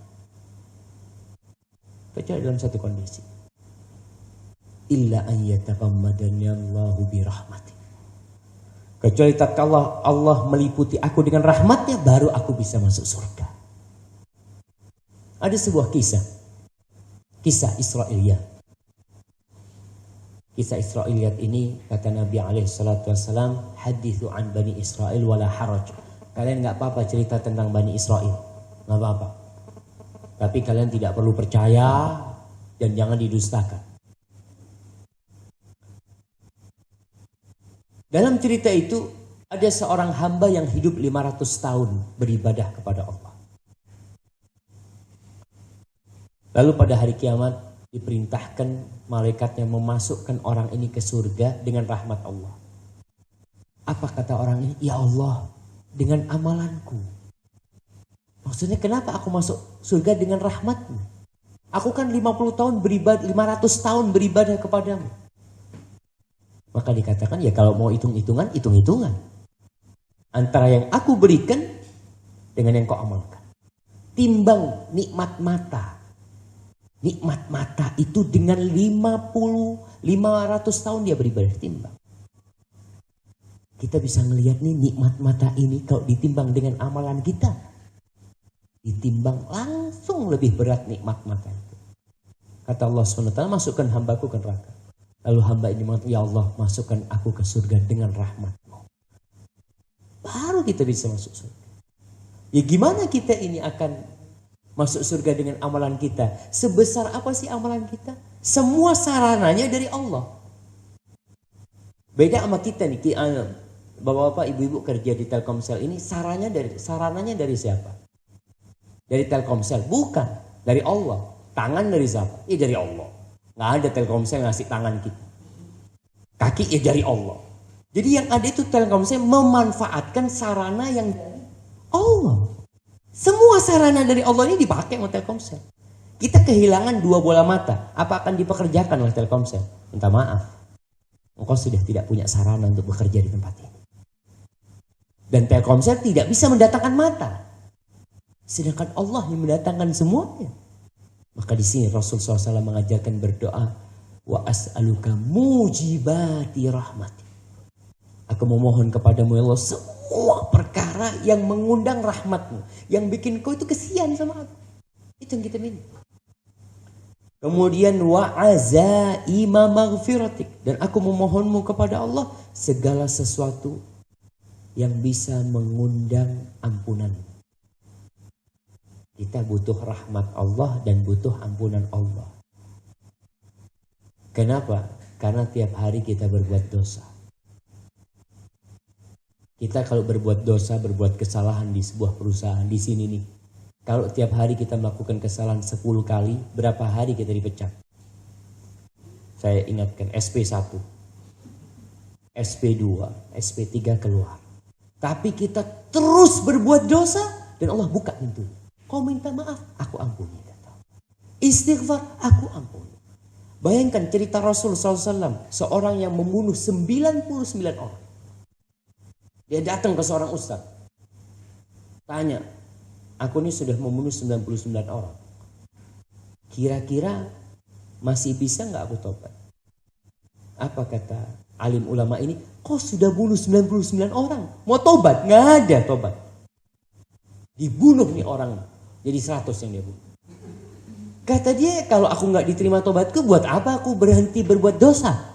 kecuali dalam satu kondisi, illa an yataghammadani Allahu bi rahmati, kecuali tatkala Allah meliputi aku dengan rahmatnya, baru aku bisa masuk surga. Ada sebuah kisah Israiliyat. Kisah Israiliyat ini kata Nabi SAW, hadithu an Bani Israel wala haraj. Kalian gak apa-apa cerita tentang Bani Israel, gak apa-apa. Tapi kalian tidak perlu percaya dan jangan didustakan. Dalam cerita itu ada seorang hamba yang hidup 500 tahun beribadah kepada Allah. Lalu pada hari kiamat diperintahkan malaikatnya memasukkan orang ini ke surga dengan rahmat Allah. Apa kata orang ini? Ya Allah, dengan amalanku. Maksudnya kenapa aku masuk surga dengan rahmatmu? Aku kan 50 tahun beribadah, 500 tahun beribadah kepadamu. Maka dikatakan ya kalau mau hitung-hitungan, hitung-hitungan. Antara yang aku berikan dengan yang kau amalkan. Timbang nikmat mata. Nikmat mata itu dengan 500 tahun dia beribadah, timbang. Kita bisa ngelihat nih nikmat mata ini kalau ditimbang dengan amalan kita. Ditimbang langsung lebih berat nikmat mata itu. Kata Allah SWT, masukkan hambaku ke neraka. Lalu hamba ini mengatakan, ya Allah masukkan aku ke surga dengan rahmatmu. Baru kita bisa masuk surga. Ya gimana kita ini akan masuk surga dengan amalan kita? Sebesar apa sih amalan kita? Semua sarananya dari Allah. Beda sama kita nih, bapak-bapak, ibu-ibu kerja di Telkomsel ini sarananya dari siapa? Dari Telkomsel? Bukan, dari Allah. Tangan dari siapa? Dari Allah. Nggak ada Telkomsel ngasih tangan kita. Kaki dari Allah. Jadi yang ada itu Telkomsel memanfaatkan sarana yang dari Allah. Semua sarana dari Allah ini dipakai oleh Telkomsel. Kita kehilangan 2 bola mata. Apa akan dipekerjakan oleh Telkomsel? Minta maaf. Engkau sudah tidak punya sarana untuk bekerja di tempat ini. Dan Telkomsel tidak bisa mendatangkan mata. Sedangkan Allah yang mendatangkan semuanya. Maka di sini Rasulullah SAW mengajarkan berdoa. Wa as'aluka mujibati rahmati. Aku memohon kepadamu ya Allah semua perkara yang mengundang rahmatmu. Yang bikin kau itu kesian sama aku. Itu yang kita minta. Kemudian wa'azaima maghfiratik. Dan aku memohonmu kepada Allah segala sesuatu yang bisa mengundang ampunanmu. Kita butuh rahmat Allah dan butuh ampunan Allah. Kenapa? Karena tiap hari kita berbuat dosa. Kita kalau berbuat dosa, berbuat kesalahan di sebuah perusahaan, di sini nih. Kalau tiap hari kita melakukan kesalahan 10 kali, berapa hari kita dipecat? Saya ingatkan, SP1, SP2, SP3 keluar. Tapi kita terus berbuat dosa dan Allah buka pintu. Kau minta maaf, aku ampuni. Istighfar, aku ampuni. Bayangkan cerita Rasul SAW, seorang yang membunuh 99 orang. Dia datang ke seorang ustaz. Tanya, aku ini sudah membunuh 99 orang. Kira-kira masih bisa nggak aku tobat? Apa kata alim ulama ini? Kau sudah bunuh 99 orang. Mau tobat? Nggak ada tobat. Dibunuh nih orang. Jadi 100 yang dia bunuh. Kata dia, kalau aku nggak diterima tobatku, buat apa aku berhenti berbuat dosa?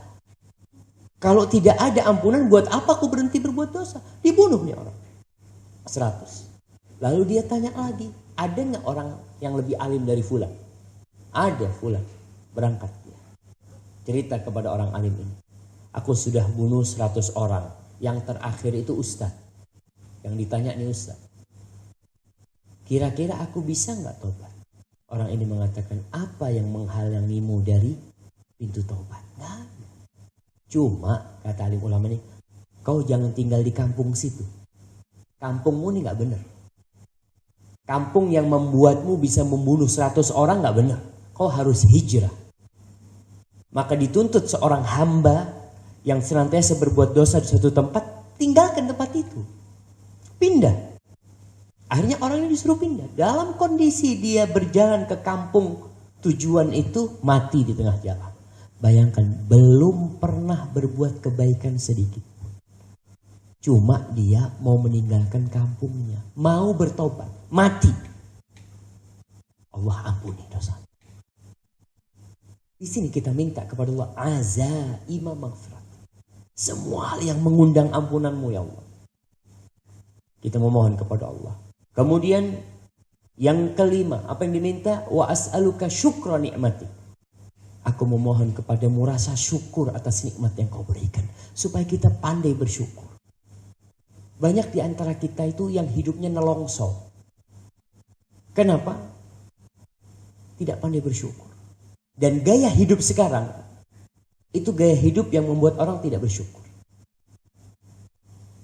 Kalau tidak ada ampunan, buat apa aku berhenti berbuat dosa? Dibunuh nih orang. 100. Lalu dia tanya lagi, ada nggak orang yang lebih alim dari fulan? Ada, fulan. Berangkat dia. Cerita kepada orang alim ini. Aku sudah bunuh 100 orang. Yang terakhir itu ustaz. Yang ditanya nih ustaz. Kira-kira aku bisa nggak tobat? Orang ini mengatakan, apa yang menghalangimu dari pintu tobat? Nggak. Cuma, kata alim ulama ini, kau jangan tinggal di kampung situ. kampungmu ini nggak benar. Kampung yang membuatmu bisa membunuh 100 orang nggak benar. Kau harus hijrah. Maka dituntut seorang hamba yang senantiasa berbuat dosa di suatu tempat, tinggalkan tempat itu. Pindah. Akhirnya orang ini disuruh pindah. Dalam kondisi dia berjalan ke kampung tujuan itu, mati di tengah jalan. Bayangkan, belum pernah berbuat kebaikan sedikit. Cuma dia mau meninggalkan kampungnya. Mau bertobat. Mati. Allah ampuni dosa. Di sini kita minta kepada Allah azaima maghfirat. Semua hal yang mengundang ampunanmu ya Allah. Kita memohon kepada Allah. Kemudian yang kelima, apa yang diminta? Wa as'aluka syukra ni'mati. Aku memohon kepadamu rasa syukur atas nikmat yang kau berikan. Supaya kita pandai bersyukur. Banyak di antara kita itu yang hidupnya nelongso. Kenapa? Tidak pandai bersyukur. Dan gaya hidup sekarang, itu gaya hidup yang membuat orang tidak bersyukur.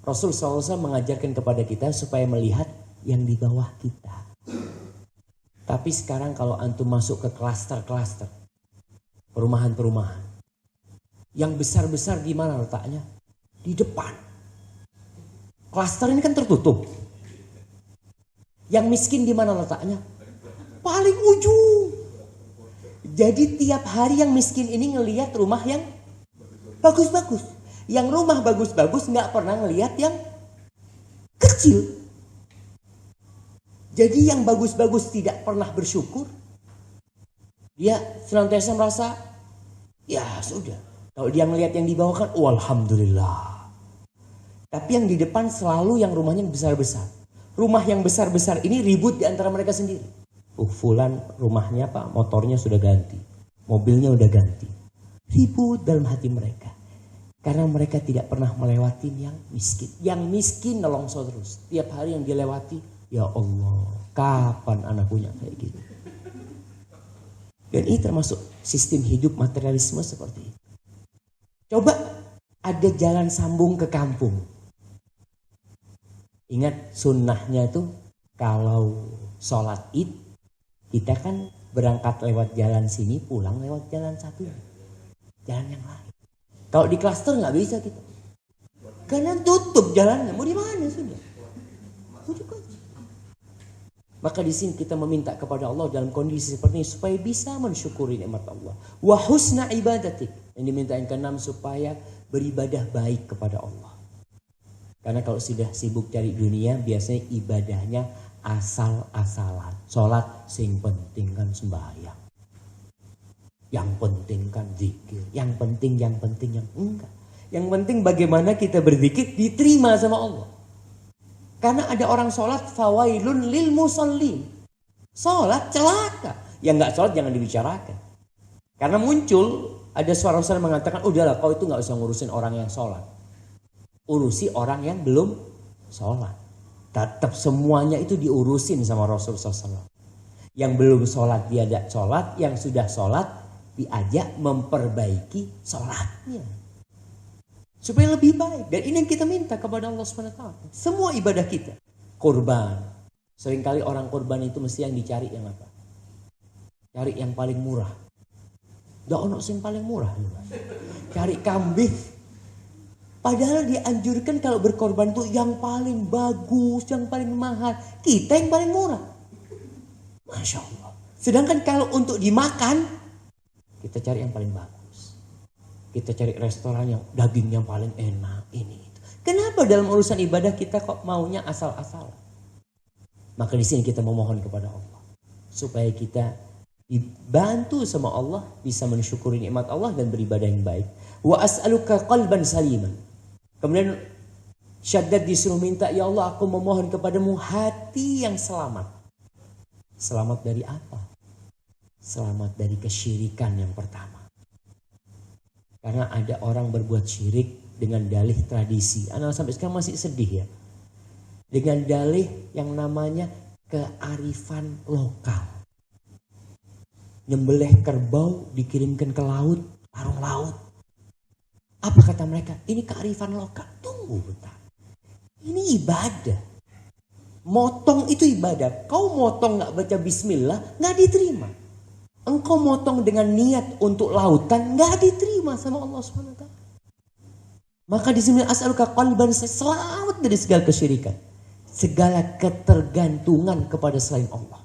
Rasul SAW mengajarkan kepada kita supaya melihat yang di bawah kita. Tapi sekarang kalau antum masuk ke klaster-klaster, perumahan-perumahan, yang besar-besar di mana letaknya? Di depan. Klaster ini kan tertutup. Yang miskin di mana letaknya? Paling ujung. Jadi tiap hari yang miskin ini ngelihat rumah yang bagus-bagus. Yang rumah bagus-bagus nggak pernah ngelihat yang kecil. Jadi yang bagus-bagus tidak pernah bersyukur. Dia senantiasa merasa, ya sudah. Kalau dia ngelihat yang di bawah kan, oh, alhamdulillah. Tapi yang di depan selalu yang rumahnya besar-besar. Rumah yang besar-besar ini ribut di antara mereka sendiri. Fulan rumahnya pak, motornya sudah ganti. Mobilnya udah ganti. Ribut dalam hati mereka. Karena mereka tidak pernah melewati yang miskin. Yang miskin nelongso terus. Tiap hari yang dia lewati, ya Allah, kapan anak punya kayak gitu. Dan ini termasuk sistem hidup materialisme seperti itu. Coba ada jalan sambung ke kampung. Ingat sunnahnya itu kalau sholat id, kita kan berangkat lewat jalan sini, pulang lewat jalan satu. Jalan yang lain. Kalau di klaster nggak bisa kita. Karena tutup jalannya. Mau di mana sudah? Maka di sini kita meminta kepada Allah dalam kondisi seperti ini supaya bisa mensyukuri nikmat Allah. Wa husna ibadatik. Yang diminta yang keenam supaya beribadah baik kepada Allah. Karena kalau sudah sibuk cari dunia, biasanya ibadahnya asal-asalan. Sholat sing penting kan sembahyang. Yang penting kan zikir. Yang penting yang enggak. Yang penting bagaimana kita berzikir diterima sama Allah. Karena ada orang sholat fawailun lil musallin. Sholat celaka. Yang enggak sholat jangan dibicarakan. Karena muncul ada suara-suara mengatakan, udahlah kau itu enggak usah ngurusin orang yang sholat. Urusi orang yang belum sholat. Tetap semuanya itu diurusin sama Rasulullah SAW. Yang belum sholat diajak sholat, yang sudah sholat diajak memperbaiki sholatnya. Supaya lebih baik. Dan ini yang kita minta kepada Allah SWT. Semua ibadah kita. Kurban. Seringkali orang kurban itu mesti yang dicari yang apa? Cari yang paling murah. Gak ono yang paling murah. Cari kambing. Padahal dianjurkan kalau berkorban itu yang paling bagus, yang paling mahal. Kita yang paling murah. Masya Allah. Sedangkan kalau untuk dimakan, kita cari yang paling bagus. Kita cari restoran yang daging yang paling enak. Ini itu. Kenapa dalam urusan ibadah kita kok maunya asal-asalan? Maka di sini kita memohon kepada Allah. Supaya kita dibantu sama Allah, bisa mensyukuri nikmat Allah dan beribadah yang baik. Wa as'aluka qalban saliman. Kemudian Syaddad disuruh minta, ya Allah aku memohon kepadamu hati yang selamat. Selamat dari apa? Selamat dari kesyirikan yang pertama. Karena ada orang berbuat syirik dengan dalih tradisi. Anak sampai sekarang masih sedih ya. Dengan dalih yang namanya kearifan lokal. Nyembelih kerbau dikirimkan ke laut, arung laut. Apa kata mereka? Ini kearifan lokal. Tunggu bentar. Ini ibadah. Motong itu ibadah. Kau motong nggak baca bismillah, nggak diterima. Engkau motong dengan niat untuk lautan, nggak diterima sama Allah SWT. Maka di sini as'aluka qalban, saya selamat dari segala kesyirikan, segala ketergantungan kepada selain Allah.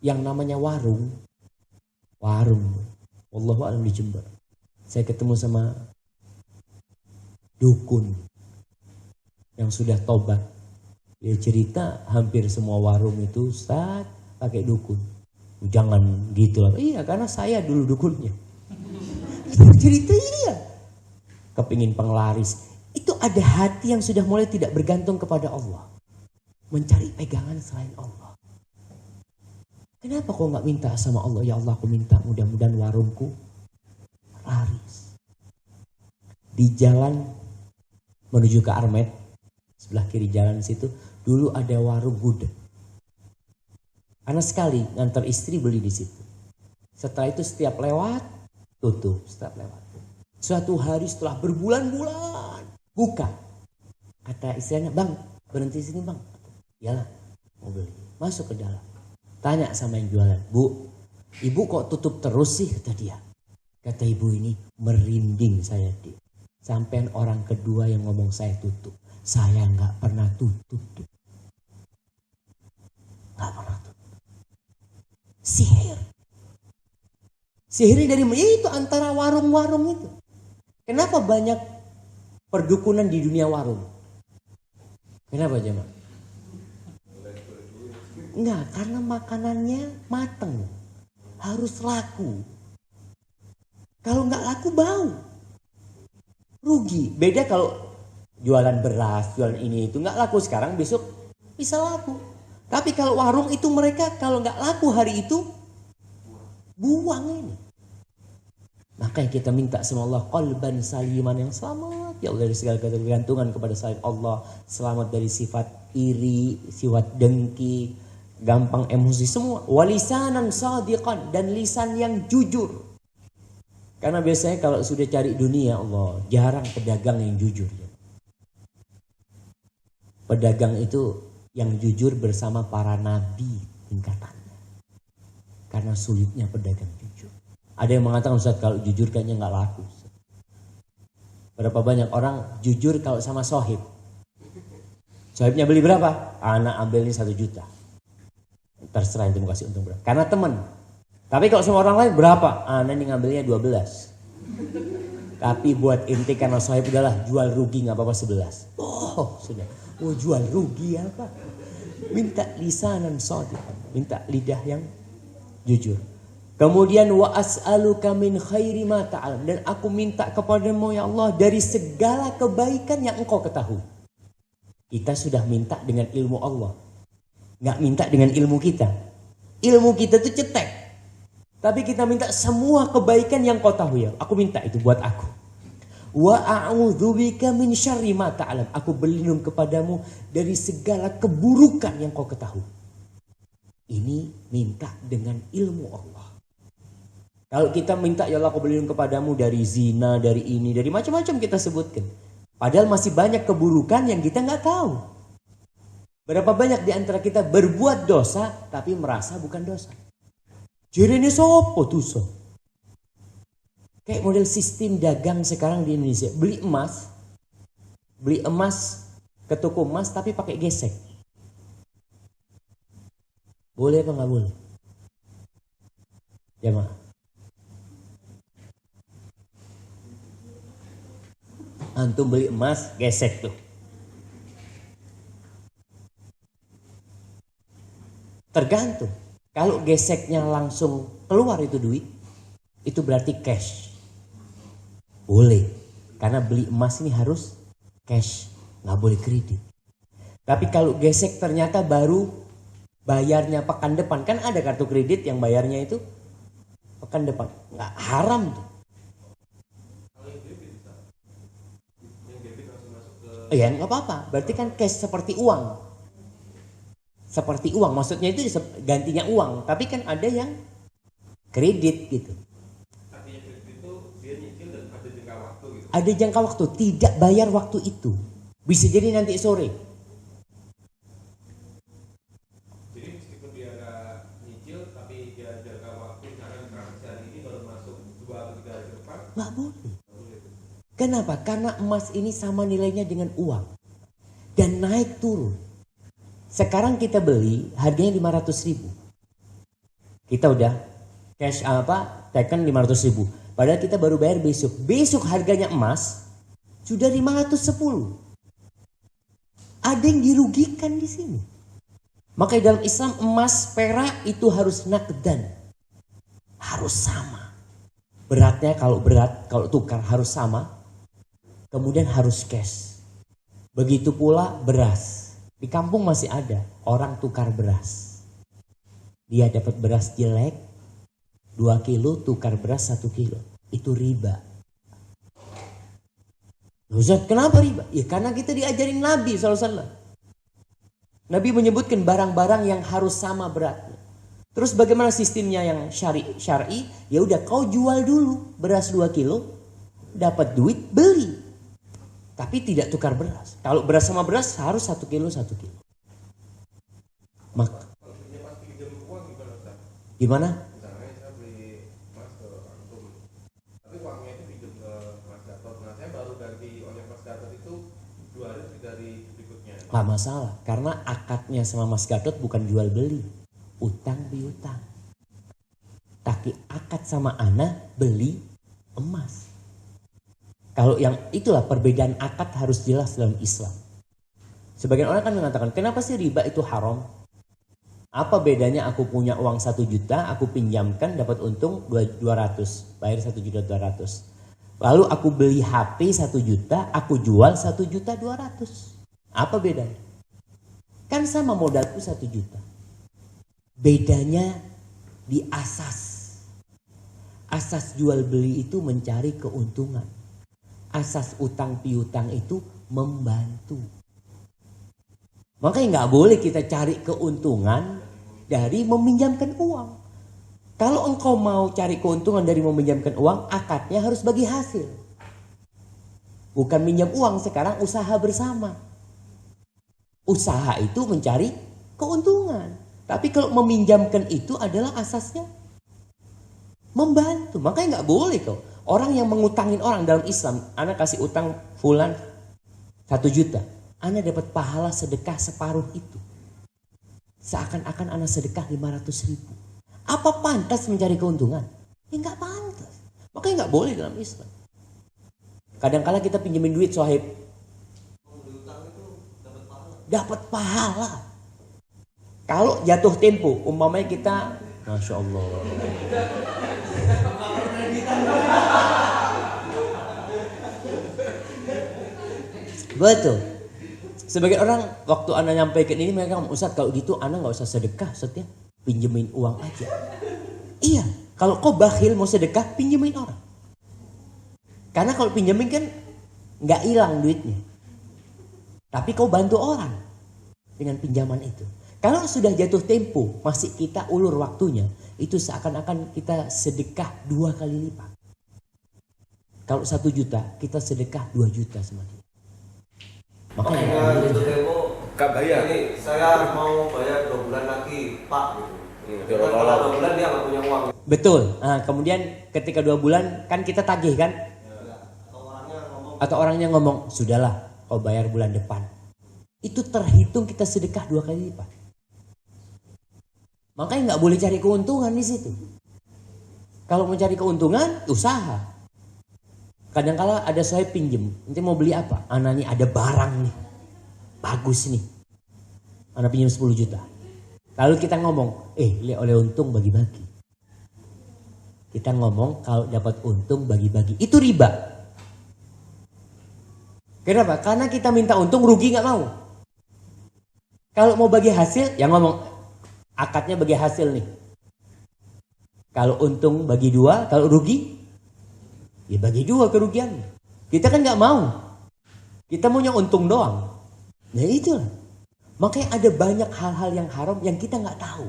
Yang namanya warung, wallahu a'lam di Jember. Saya ketemu sama dukun yang sudah tobat. Dia cerita hampir semua warung itu Ustaz pakai dukun. Jangan gitu lah. Iya, karena saya dulu dukunnya. Cerita iya. Kepingin penglaris. Itu ada hati yang sudah mulai tidak bergantung kepada Allah. Mencari pegangan selain Allah. Kenapa kau nggak minta sama Allah? Ya Allah, aku minta mudah-mudahan warungku laris. Di jalan menuju ke Armet, sebelah kiri jalan situ, dulu ada warung gudeg. Anak sekali ngantar istri beli di situ. Setelah itu setiap lewat tutup, setiap lewat. Suatu hari setelah berbulan-bulan buka. Kata istrinya, "Bang, berhenti sini, Bang." Iyalah, mau beli. Masuk ke dalam. Tanya sama yang jualan, "Bu, ibu kok tutup terus sih?" Kata dia. Kata ibu ini, "Merinding saya, Dik. Sampai orang kedua yang ngomong saya tutup. Saya nggak pernah tutup. Nggak pernah tutup. Sihir. Sihirnya dari mana? Itu antara warung-warung itu. Kenapa banyak perdukunan di dunia warung? Kenapa jemaah? Enggak, karena makanannya mateng. Harus laku. Kalau nggak laku bau. Rugi. Beda kalau jualan beras, jualan ini itu nggak laku sekarang, besok bisa laku. Tapi kalau warung itu mereka kalau nggak laku hari itu buang ini. Makanya kita minta sama Allah qalban saliman yang selamat ya Allah dari segala ketergantungan kepada selain Allah, selamat dari sifat iri, sifat dengki, gampang emosi semua. Walisanan sadiqan, dan lisan yang jujur. Karena biasanya kalau sudah cari dunia Allah, jarang pedagang yang jujur. Pedagang itu yang jujur bersama para nabi tingkatannya. Karena sulitnya pedagang jujur. Ada yang mengatakan, Ustaz, kalau jujur kayaknya nggak laku. Berapa banyak orang jujur kalau sama sohib. Sohibnya beli berapa? Anak ambil ini 1 juta. Terserah itu mau kasih untung berapa. Karena teman. Tapi kalau sama orang lain berapa? Anak ini ngambilnya 12. Tapi buat inti karena sohib udahlah jual rugi nggak apa-apa 11. Oh sudah. Oh jual rugi apa? Minta lisanan shadiqan. Minta lidah yang jujur. Kemudian wa as'aluka min khairi ma ta'lam, dan aku minta kepadamu ya Allah dari segala kebaikan yang engkau ketahui. Kita sudah minta dengan ilmu Allah. Nggak minta dengan ilmu kita. Ilmu kita tuh cetek. Tapi kita minta semua kebaikan yang kau tahu ya. Aku minta itu buat aku. Wa a'udzubika min syarri ma ta'lam. Aku berlindung kepadamu dari segala keburukan yang kau ketahui. Ini minta dengan ilmu Allah. Kalau kita minta ya Allah aku berlindung kepadamu dari zina, dari ini, dari macam-macam kita sebutkan. Padahal masih banyak keburukan yang kita nggak tahu. Berapa banyak di antara kita berbuat dosa tapi merasa bukan dosa. Jadi ini sopo dosa. Kayak model sistem dagang sekarang di Indonesia. Beli emas ke toko emas tapi pakai gesek. Boleh apa nggak boleh? Ya maaf. Antum beli emas gesek tuh. Tergantung. Kalau geseknya langsung keluar itu duit, itu berarti cash. Boleh. Karena beli emas ini harus cash. Nggak boleh kredit. Tapi kalau gesek ternyata baru bayarnya pekan depan. Kan ada kartu kredit yang bayarnya itu pekan depan. Nggak haram tuh. Ya nggak apa-apa. Berarti kan cash seperti uang. Seperti uang. Maksudnya itu gantinya uang. Tapi kan ada yang kredit gitu. Tapi kredit itu dia nyicil dan ada jangka waktu gitu. Ada jangka waktu. Tidak bayar waktu itu. Bisa jadi nanti sore. Jadi meskipun dia nggak nyicil, tapi dia jaga waktu misalkan transaksi hari ini baru masuk 2 atau 3 hari ke depan. Nggak boleh. Kenapa? Karena emas ini sama nilainya dengan uang. Dan naik turun. Sekarang kita beli harganya 500.000. Kita udah cash taken 500.000. Padahal kita baru bayar besok. Besok harganya emas sudah 510. Ada yang dirugikan di sini. Makanya dalam Islam emas, perak itu harus nakdan. Harus sama. Beratnya kalau tukar harus sama. Kemudian harus cash. Begitu pula beras. Di kampung masih ada orang tukar beras. Dia dapat beras jelek 2 kilo, tukar beras 1 kilo. Itu riba. Ustaz, kenapa riba? Ya karena kita diajarin Nabi SAW. Nabi menyebutkan barang-barang yang harus sama beratnya. Terus bagaimana sistemnya yang syar'i? Ya udah kau jual dulu beras 2 kilo, dapat duit, beli. Tapi tidak tukar beras. Kalau beras sama beras harus 1 kilo 1 kilo. Gimana? Gak masalah, karena akadnya sama Mas Gatot bukan jual beli, utang piutang. Tapi akad sama Ana beli emas. Kalau yang itulah perbedaan akad harus jelas dalam Islam. Sebagian orang kan mengatakan, kenapa sih riba itu haram? Apa bedanya aku punya uang 1 juta, aku pinjamkan dapat untung 200, bayar 1.200.000. Lalu aku beli HP 1 juta, aku jual 1.200.000. Apa bedanya? Kan sama modalku 1 juta. Bedanya di asas. Asas jual beli itu mencari keuntungan. Asas utang piutang itu membantu. Makanya nggak boleh kita cari keuntungan dari meminjamkan uang. Kalau engkau mau cari keuntungan dari meminjamkan uang, akadnya harus bagi hasil. Bukan minjam uang, sekarang usaha bersama. Usaha itu mencari keuntungan. Tapi kalau meminjamkan itu adalah asasnya membantu. Makanya nggak boleh kok. Orang yang mengutangin orang dalam Islam, Ana kasih utang fulan 1 juta. Ana dapat pahala sedekah separuh itu. Seakan-akan Ana sedekah 500.000. Apa pantas mencari keuntungan? Ya nggak pantas. Makanya nggak boleh dalam Islam. Kadang-kala kita pinjemin duit sohib. Dapat pahala. Kalau jatuh tempo, umpamanya kita, Masya Allah. Betul. Sebagian orang waktu Ana nyampaikan ini mereka ngomong, Ustaz kalau gitu Ana nggak usah sedekah, Ustaz ya, pinjemin uang aja. Iya, kalau kau bakhil mau sedekah, pinjemin orang. Karena kalau pinjemin kan nggak hilang duitnya. Tapi kau bantu orang dengan pinjaman itu. Kalau sudah jatuh tempo, masih kita ulur waktunya, itu seakan-akan kita sedekah 2 kali lipat. Kalau 1 juta, kita sedekah 2 juta sama dia. Makanya jatuh tempo, gak bayar. Ini saya mau bayar 2 bulan lagi, Pak. Gitu. Kalau 2 bulan dia nggak punya uang. betul. Nah, kemudian ketika 2 bulan kan kita tagih kan? Atau orangnya ngomong, sudahlah. Kau bayar bulan depan. Itu terhitung kita sedekah 2 kali lipat. Makanya nggak boleh cari keuntungan di situ. Kalau mau cari keuntungan, usaha. Kadang-kala ada saya pinjem, nanti mau beli apa? Ana nih ada barang nih, bagus nih. Ana pinjam 10 juta. Lalu kita ngomong, oleh untung bagi-bagi. Kita ngomong kalau dapat untung bagi-bagi. Itu riba. Kenapa? Karena kita minta untung, rugi nggak mau. Kalau mau bagi hasil, yang ngomong akadnya bagi hasil nih. Kalau untung bagi 2, kalau rugi, ya bagi 2 kerugian. Kita kan nggak mau. Kita maunya untung doang. Nah itulah. Makanya ada banyak hal-hal yang haram yang kita nggak tahu.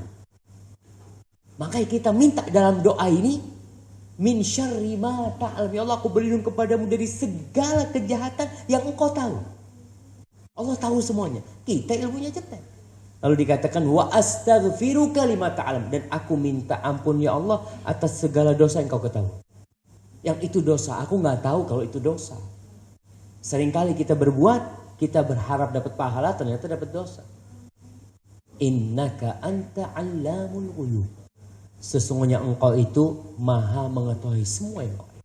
Makanya kita minta dalam doa ini, min syarri ma ta'lam, ya Allah aku berlindung kepadamu dari segala kejahatan yang engkau tahu. Allah tahu semuanya. Kita ilmunya cetek. Lalu dikatakan wa astaghfiruka lima ta'lam, dan aku minta ampun ya Allah atas segala dosa yang kau ketahui. Yang itu dosa, aku nggak tahu kalau itu dosa. Seringkali kita berbuat, kita berharap dapat pahala, ternyata dapat dosa. Innaka anta 'allamul ghuyub. Sesungguhnya engkau itu maha mengetahui semua yang gaib.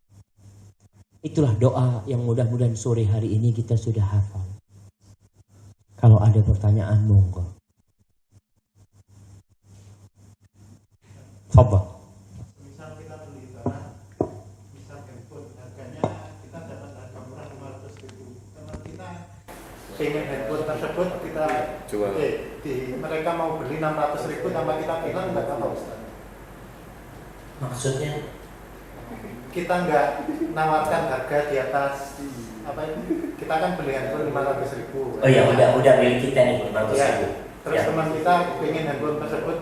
Itulah doa yang mudah-mudahan sore hari ini kita sudah hafal. Kalau ada pertanyaan, monggo. Fadhal. Misal kita beli barang, misal handphone, harganya kita dapat harga murah 500.000. Karena kita pengen handphone tersebut kita jual. Mereka mau beli 600.000 sama kita bilang nggak apa-apa Ustaz. Maksudnya Kita nggak nawarkan harga di atas apa itu? Kita kan beli handphone 500.000. oh ya udah milik kita nih 500.000. Ya. Terus Ya. teman kita pengen handphone tersebut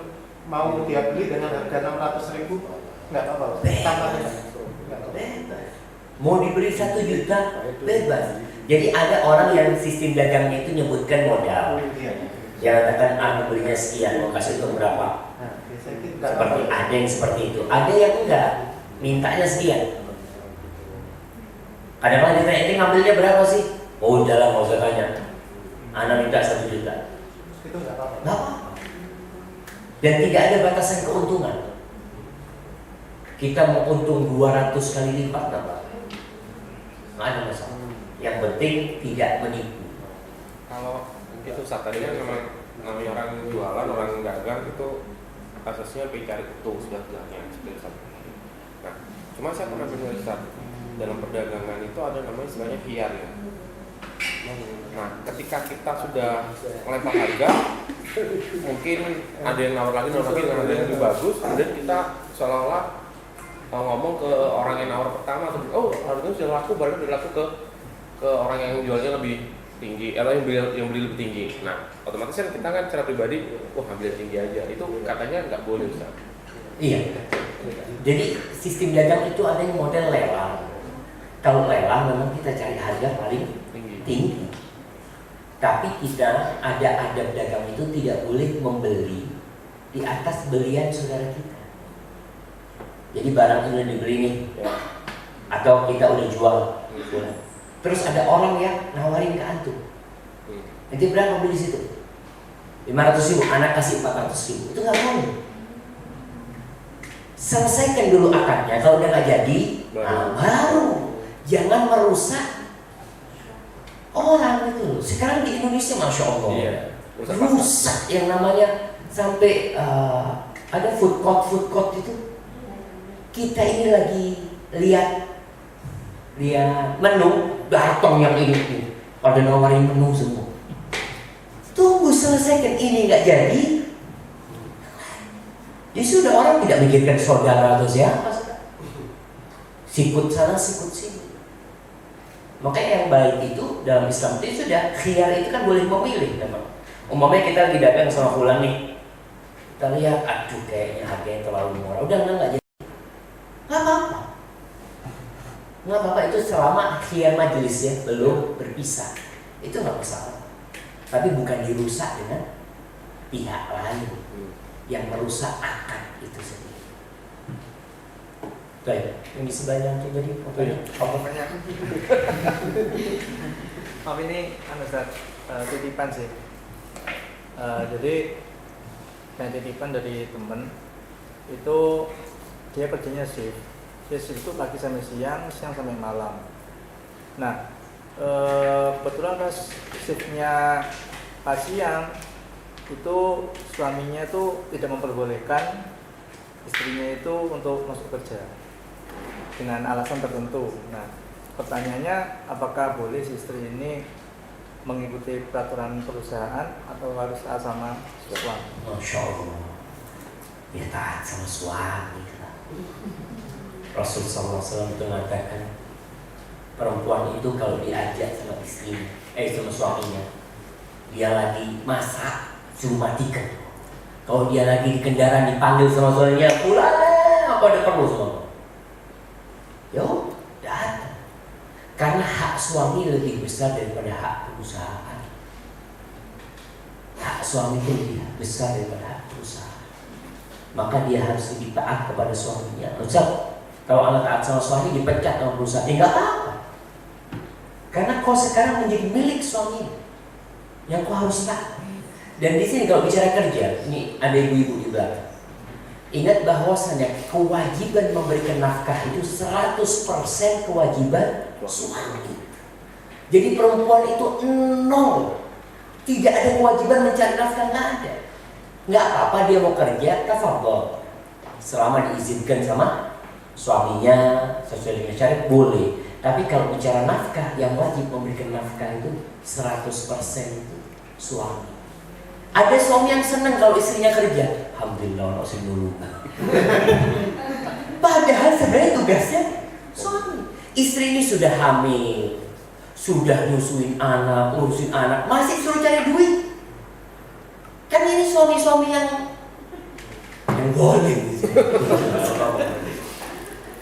mau dia beli dengan harga 600.000, nggak apa-apa. Tambah aja. Nggak apa-apa. Bebas. Mau dibeli 1 juta bebas. Jadi ada orang yang sistem dagangnya itu nyebutkan modal. Iya. Dia katakan belinya sekian, mau kasih untuk berapa? Nah, biasanya kita nggak Seperti apa-apa. ada yang seperti itu. Ada yang enggak, mintanya sekian. Kadang-kadang ditanya, ini ngambilnya berapa sih? Oh udah lah, nggak usah tanya. Anak minta 1 juta. Itu nggak apa-apa. Nggak apa-apa. Dan tidak ada batasan keuntungan. Kita mau untung 200 kali lipat nggak apa? Nggak ada masalah. Yang penting tidak menipu. Kalau itu saat tadi kan memang namanya orang jualan, orang dagang itu asasnya cari untung segalanya seperti itu. Nah, cuma saya pernah dengar Ustaz, dalam perdagangan itu ada namanya istilahnya khiyar ya. Nah, ketika kita sudah melempar harga, mungkin ada yang nawar lagi, ada yang lebih bagus, kemudian kita seolah-olah ngomong ke orang yang nawar pertama, oh harganya sudah laku, barangnya sudah laku ke orang yang jualnya lebih tinggi, atau yang beli lebih tinggi. Nah, otomatis kan kita kan secara pribadi, ambil tinggi aja. Itu katanya nggak boleh Ustaz. Iya. Jadi sistem dagang itu ada yang model lelang. Kalau lelang memang kita cari harga paling tinggi. Tapi kita ada adab dagang itu tidak boleh membeli di atas belian saudara kita. Jadi barang itu udah dibeli nih, atau kita udah jual. Terus ada orang yang nawarin ke antum. Nanti berapa beli di situ? 500.000, anak kasih 400.000. Itu nggak boleh. Selesaikan dulu akadnya. Kalau udah nggak jadi, baru. Jangan merusak orang itu. Sekarang di Indonesia, masya Allah, rusak yang namanya sampai ada food court itu. Kita ini lagi lihat menu. Datang yang ini pada nawarin menu semua. Tunggu selesaikan, ini nggak jadi. Jadi sudah orang tidak mikirkan saudara atau siapa. Sikut sana, sikut sini. Makanya yang baik itu dalam Islam itu sudah khiyar itu kan boleh memilih, teman. Umpamanya kita lagi dagang sama fulan nih, kita lihat, aduh kayaknya harganya terlalu murah. Udah nggak jadi. Nggak apa-apa. Nggak apa-apa itu selama khiyar majelisnya belum berpisah, itu nggak masalah. Tapi bukan dirusak dengan pihak lain yang merusak akad itu sendiri. Baik, ini sebanyak itu jadi pertanyaan. Maaf ini Ustaz, titipan sih. Jadi yang titipan dari temen itu dia kerjanya shift. Shift itu pagi sampai siang, siang sampai malam. Nah, kebetulan pas shiftnya pas siang itu suaminya itu tidak memperbolehkan istrinya itu untuk masuk kerja dengan alasan tertentu. Nah, pertanyaannya apakah boleh si istri ini mengikuti peraturan perusahaan atau harus taat sama suami? Masya Allah, ya taat sama suami. Rasulullah SAW itu mengatakan perempuan itu kalau diajak sama istrinya, sama suaminya, dia lagi masak, suruh matikan. Kalau dia lagi di kendaraan dipanggil sama suaminya, pulang, apa ada perlu sama? Yo, datang. Karena hak suami lebih besar daripada hak perusahaan. suami itu lebih besar daripada hak berusaha. Maka dia harus lebih taat kepada suaminya. Ustaz, kalau anak taat sama suami dipecat sama perusahaan, ya nggak apa-apa. Karena kau sekarang menjadi milik suami, yang kau harus taat. Dan di sini kalau bicara kerja, ini ada ibu-ibu di belakang. Ingat bahwasanya kewajiban memberikan nafkah itu 100% kewajiban suami. Jadi perempuan itu 0. Tidak ada kewajiban mencari nafkah, nggak ada. Nggak apa-apa dia mau kerja, tafadhol. Selama diizinkan sama suaminya sesuai dengan syariat boleh. Tapi kalau bicara nafkah, yang wajib memberikan nafkah itu 100% itu suami. Ada suami yang senang kalau istrinya kerja. Alhamdulillah, nasi dulu. Padahal sebenarnya tugasnya suami. Istri ini sudah hamil, sudah nyusuin anak, urusin anak, masih suruh cari duit. Kan ini suami-suami yang boleh.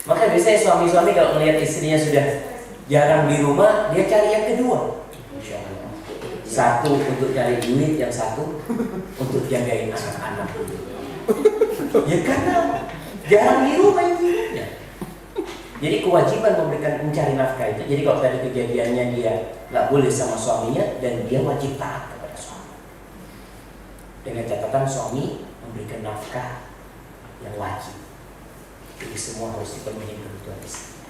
Maka biasanya suami-suami kalau melihat istrinya sudah jarang di rumah, dia cari yang kedua. Satu untuk cari duit, yang satu untuk jagain anak-anak. Ya karena jarang di rumah intinya. Jadi kewajiban mencari nafkah itu. Jadi kalau tadi kejadiannya dia nggak boleh sama suaminya dan dia wajib taat kepada suami. Dengan catatan suami memberikan nafkah yang wajib. Jadi semua harus dipenuhi kebutuhan istri.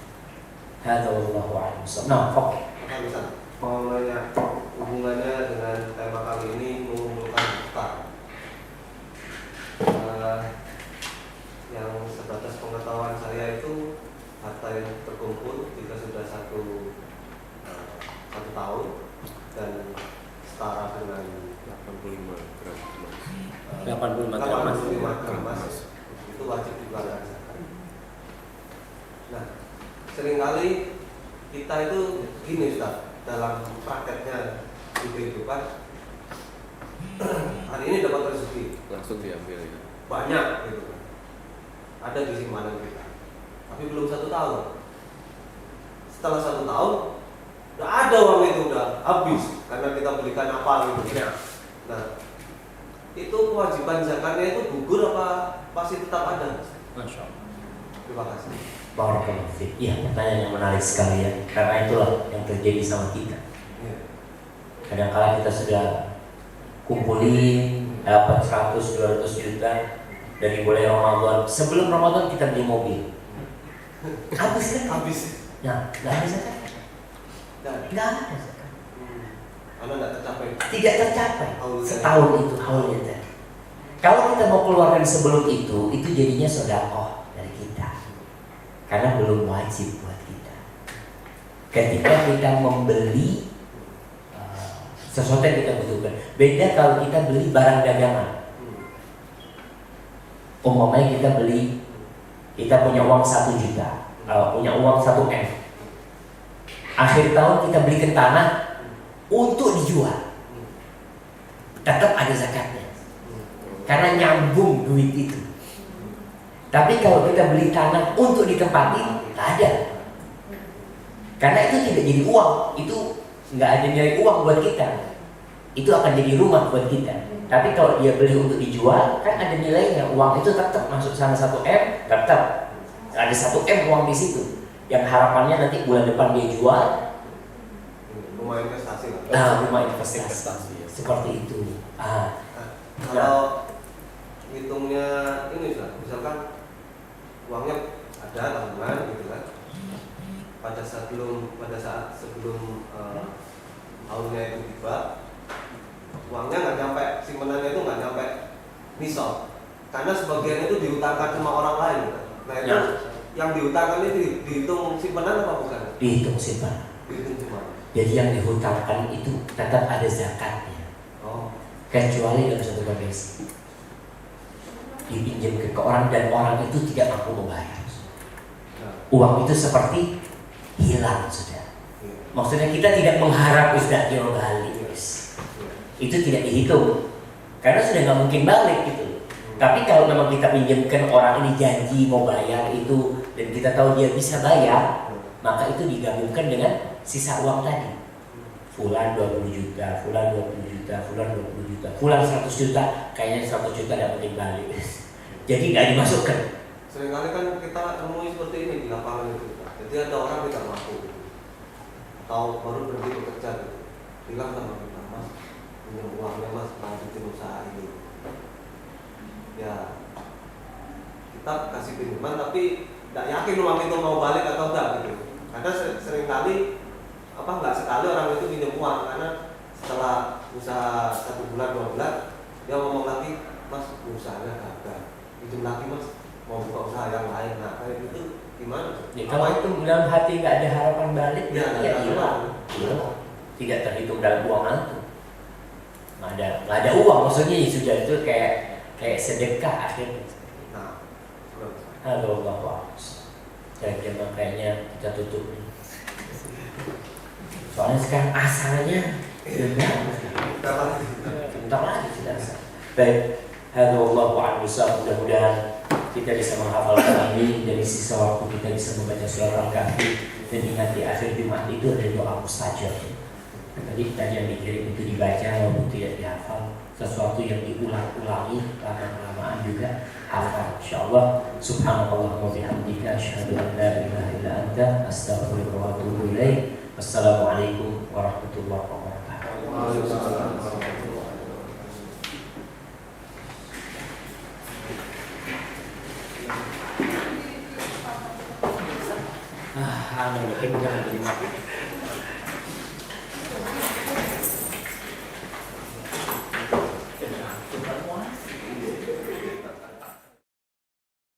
Hadza wallahu a'lam. Nah, oke. Mau nanya hubungannya dengan tema kali ini mengumpulkan harta. Yang sebatas pengetahuan saya itu harta yang terkumpul jika sudah satu tahun dan setara dengan 85 gram emas itu wajib dikeluarkan zakat. Nah, seringkali kita itu gini Ustaz, dalam prakteknya di kehidupan, hari ini dapat rezeki langsung diambil ya. banyak gitu kan, ada di simpanan kita, tapi belum 1 tahun. Setelah 1 tahun udah ada uang itu, udah habis karena kita belikan apa gitu ya. Nah, itu kewajiban zakatnya itu gugur apa pasti tetap ada? Masya Allah. Terima kasih. Barakallahu fiik. Iya, pertanyaan yang menarik sekali ya. Karena itulah yang terjadi sama kita. Kadang-kala kita sudah kumpulin dapat 100-200 juta dari mulai Ramadan. Sebelum Ramadan kita beli mobil. Habis kan? Habis. Nah, nggak ada zakat. Nggak ada zakat. Karena nggak tercapai. Tidak tercapai. Setahun itu haulnya tadi. Kalau kita mau keluarkan sebelum itu jadinya sedekah dari kita. Karena belum wajib buat kita. Ketika kita membeli sesuatu yang kita butuhkan. Beda kalau kita beli barang dagangan. Umpamanya kita punya uang 1 juta, punya uang 1 M. Akhir tahun kita belikan tanah untuk dijual. Tetap ada zakatnya. Karena nyambung duit itu. Tapi kalau kita beli tanah untuk ditempati, tak ada. Karena itu tidak jadi uang, itu nggak ada nilai uang buat kita. Itu akan jadi rumah buat kita. Tapi kalau dia beli untuk dijual, kan ada nilainya. Uang itu tetap masuk sana 1 M, tetap ada 1 M uang di situ. Yang harapannya nanti bulan depan dia jual. Rumah investasi lah. Nah, rumah investasi. Ya. Seperti itu. Kalau hitungnya ini lah, misalkan uangnya ada tabungan gitu kan. Pada saat sebelum tahunnya itu tiba, uangnya nggak nyampe, simpenannya itu nggak nyampe nisab, karena sebagian itu diutangkan sama orang lain. Nah itu yang diutangkan itu dihitung simpanan apa bukan? Dihitung simpanan. Dihitung simpanan. Jadi yang dihutangkan itu tetap ada zakatnya. Kecuali dalam satu kondisi dipinjam ke orang dan orang itu tidak mampu membayar. Uang itu seperti hilang sudah. Maksudnya kita tidak mengharap sudah dia balik. Itu tidak dihitung karena sudah nggak mungkin balik gitu. Tapi kalau memang kita pinjamkan orang ini janji mau bayar itu dan kita tahu dia bisa bayar, maka itu digabungkan dengan sisa uang tadi. Fulan 20 juta, fulan 20 juta, fulan 20 juta, fulan 100 juta, kayaknya 100 juta dapetin balik. Jadi nggak dimasukkan. Seringkali kan kita temui seperti ini di lapangan itu. Jadi ada orang tidak mampu, atau baru berhenti bekerja, gitu. Bilang sama kita, Mas, pinjam uangnya Mas, lanjutin usaha ini. Ya, kita kasih pinjaman, tapi tidak yakin uang itu mau balik atau enggak gitu. Karena seringkali nggak sekali orang itu pinjam uang, karena setelah usaha 1 bulan 2 bulan dia ngomong lagi, Mas usahanya gagal, pinjam lagi Mas, mau buka usaha yang lain. Nah kayak gitu gimana? Ya, kalau itu dalam hati nggak ada harapan balik, ya hilang. Tidak terhitung dalam uang antum. Nggak ada uang, maksudnya sudah itu kayak sedekah akhirnya. Nah, Halo Bapak. Jadi makanya kita tutup nih. Soalnya sekarang asalnya bentar lagi sudah asal. Baik, halo Bapak Anusah, mudah-mudahan kita bisa menghafalkan ini dari sisa waktu kita bisa membaca surah Al-Kahfi dan ingat di akhir Jumat itu ada doa mustajab. Tadi yang dikirim itu dibaca walaupun tidak dihafal, sesuatu yang diulang-ulangi lama-lamaan juga hafal. Insyaallah. Subhanallah wa bihamdika asyhadu an la ilaha illa anta astaghfiruka wa atubu ilaik. Wassalamualaikum warahmatullahi wabarakatuh. Jangan terima.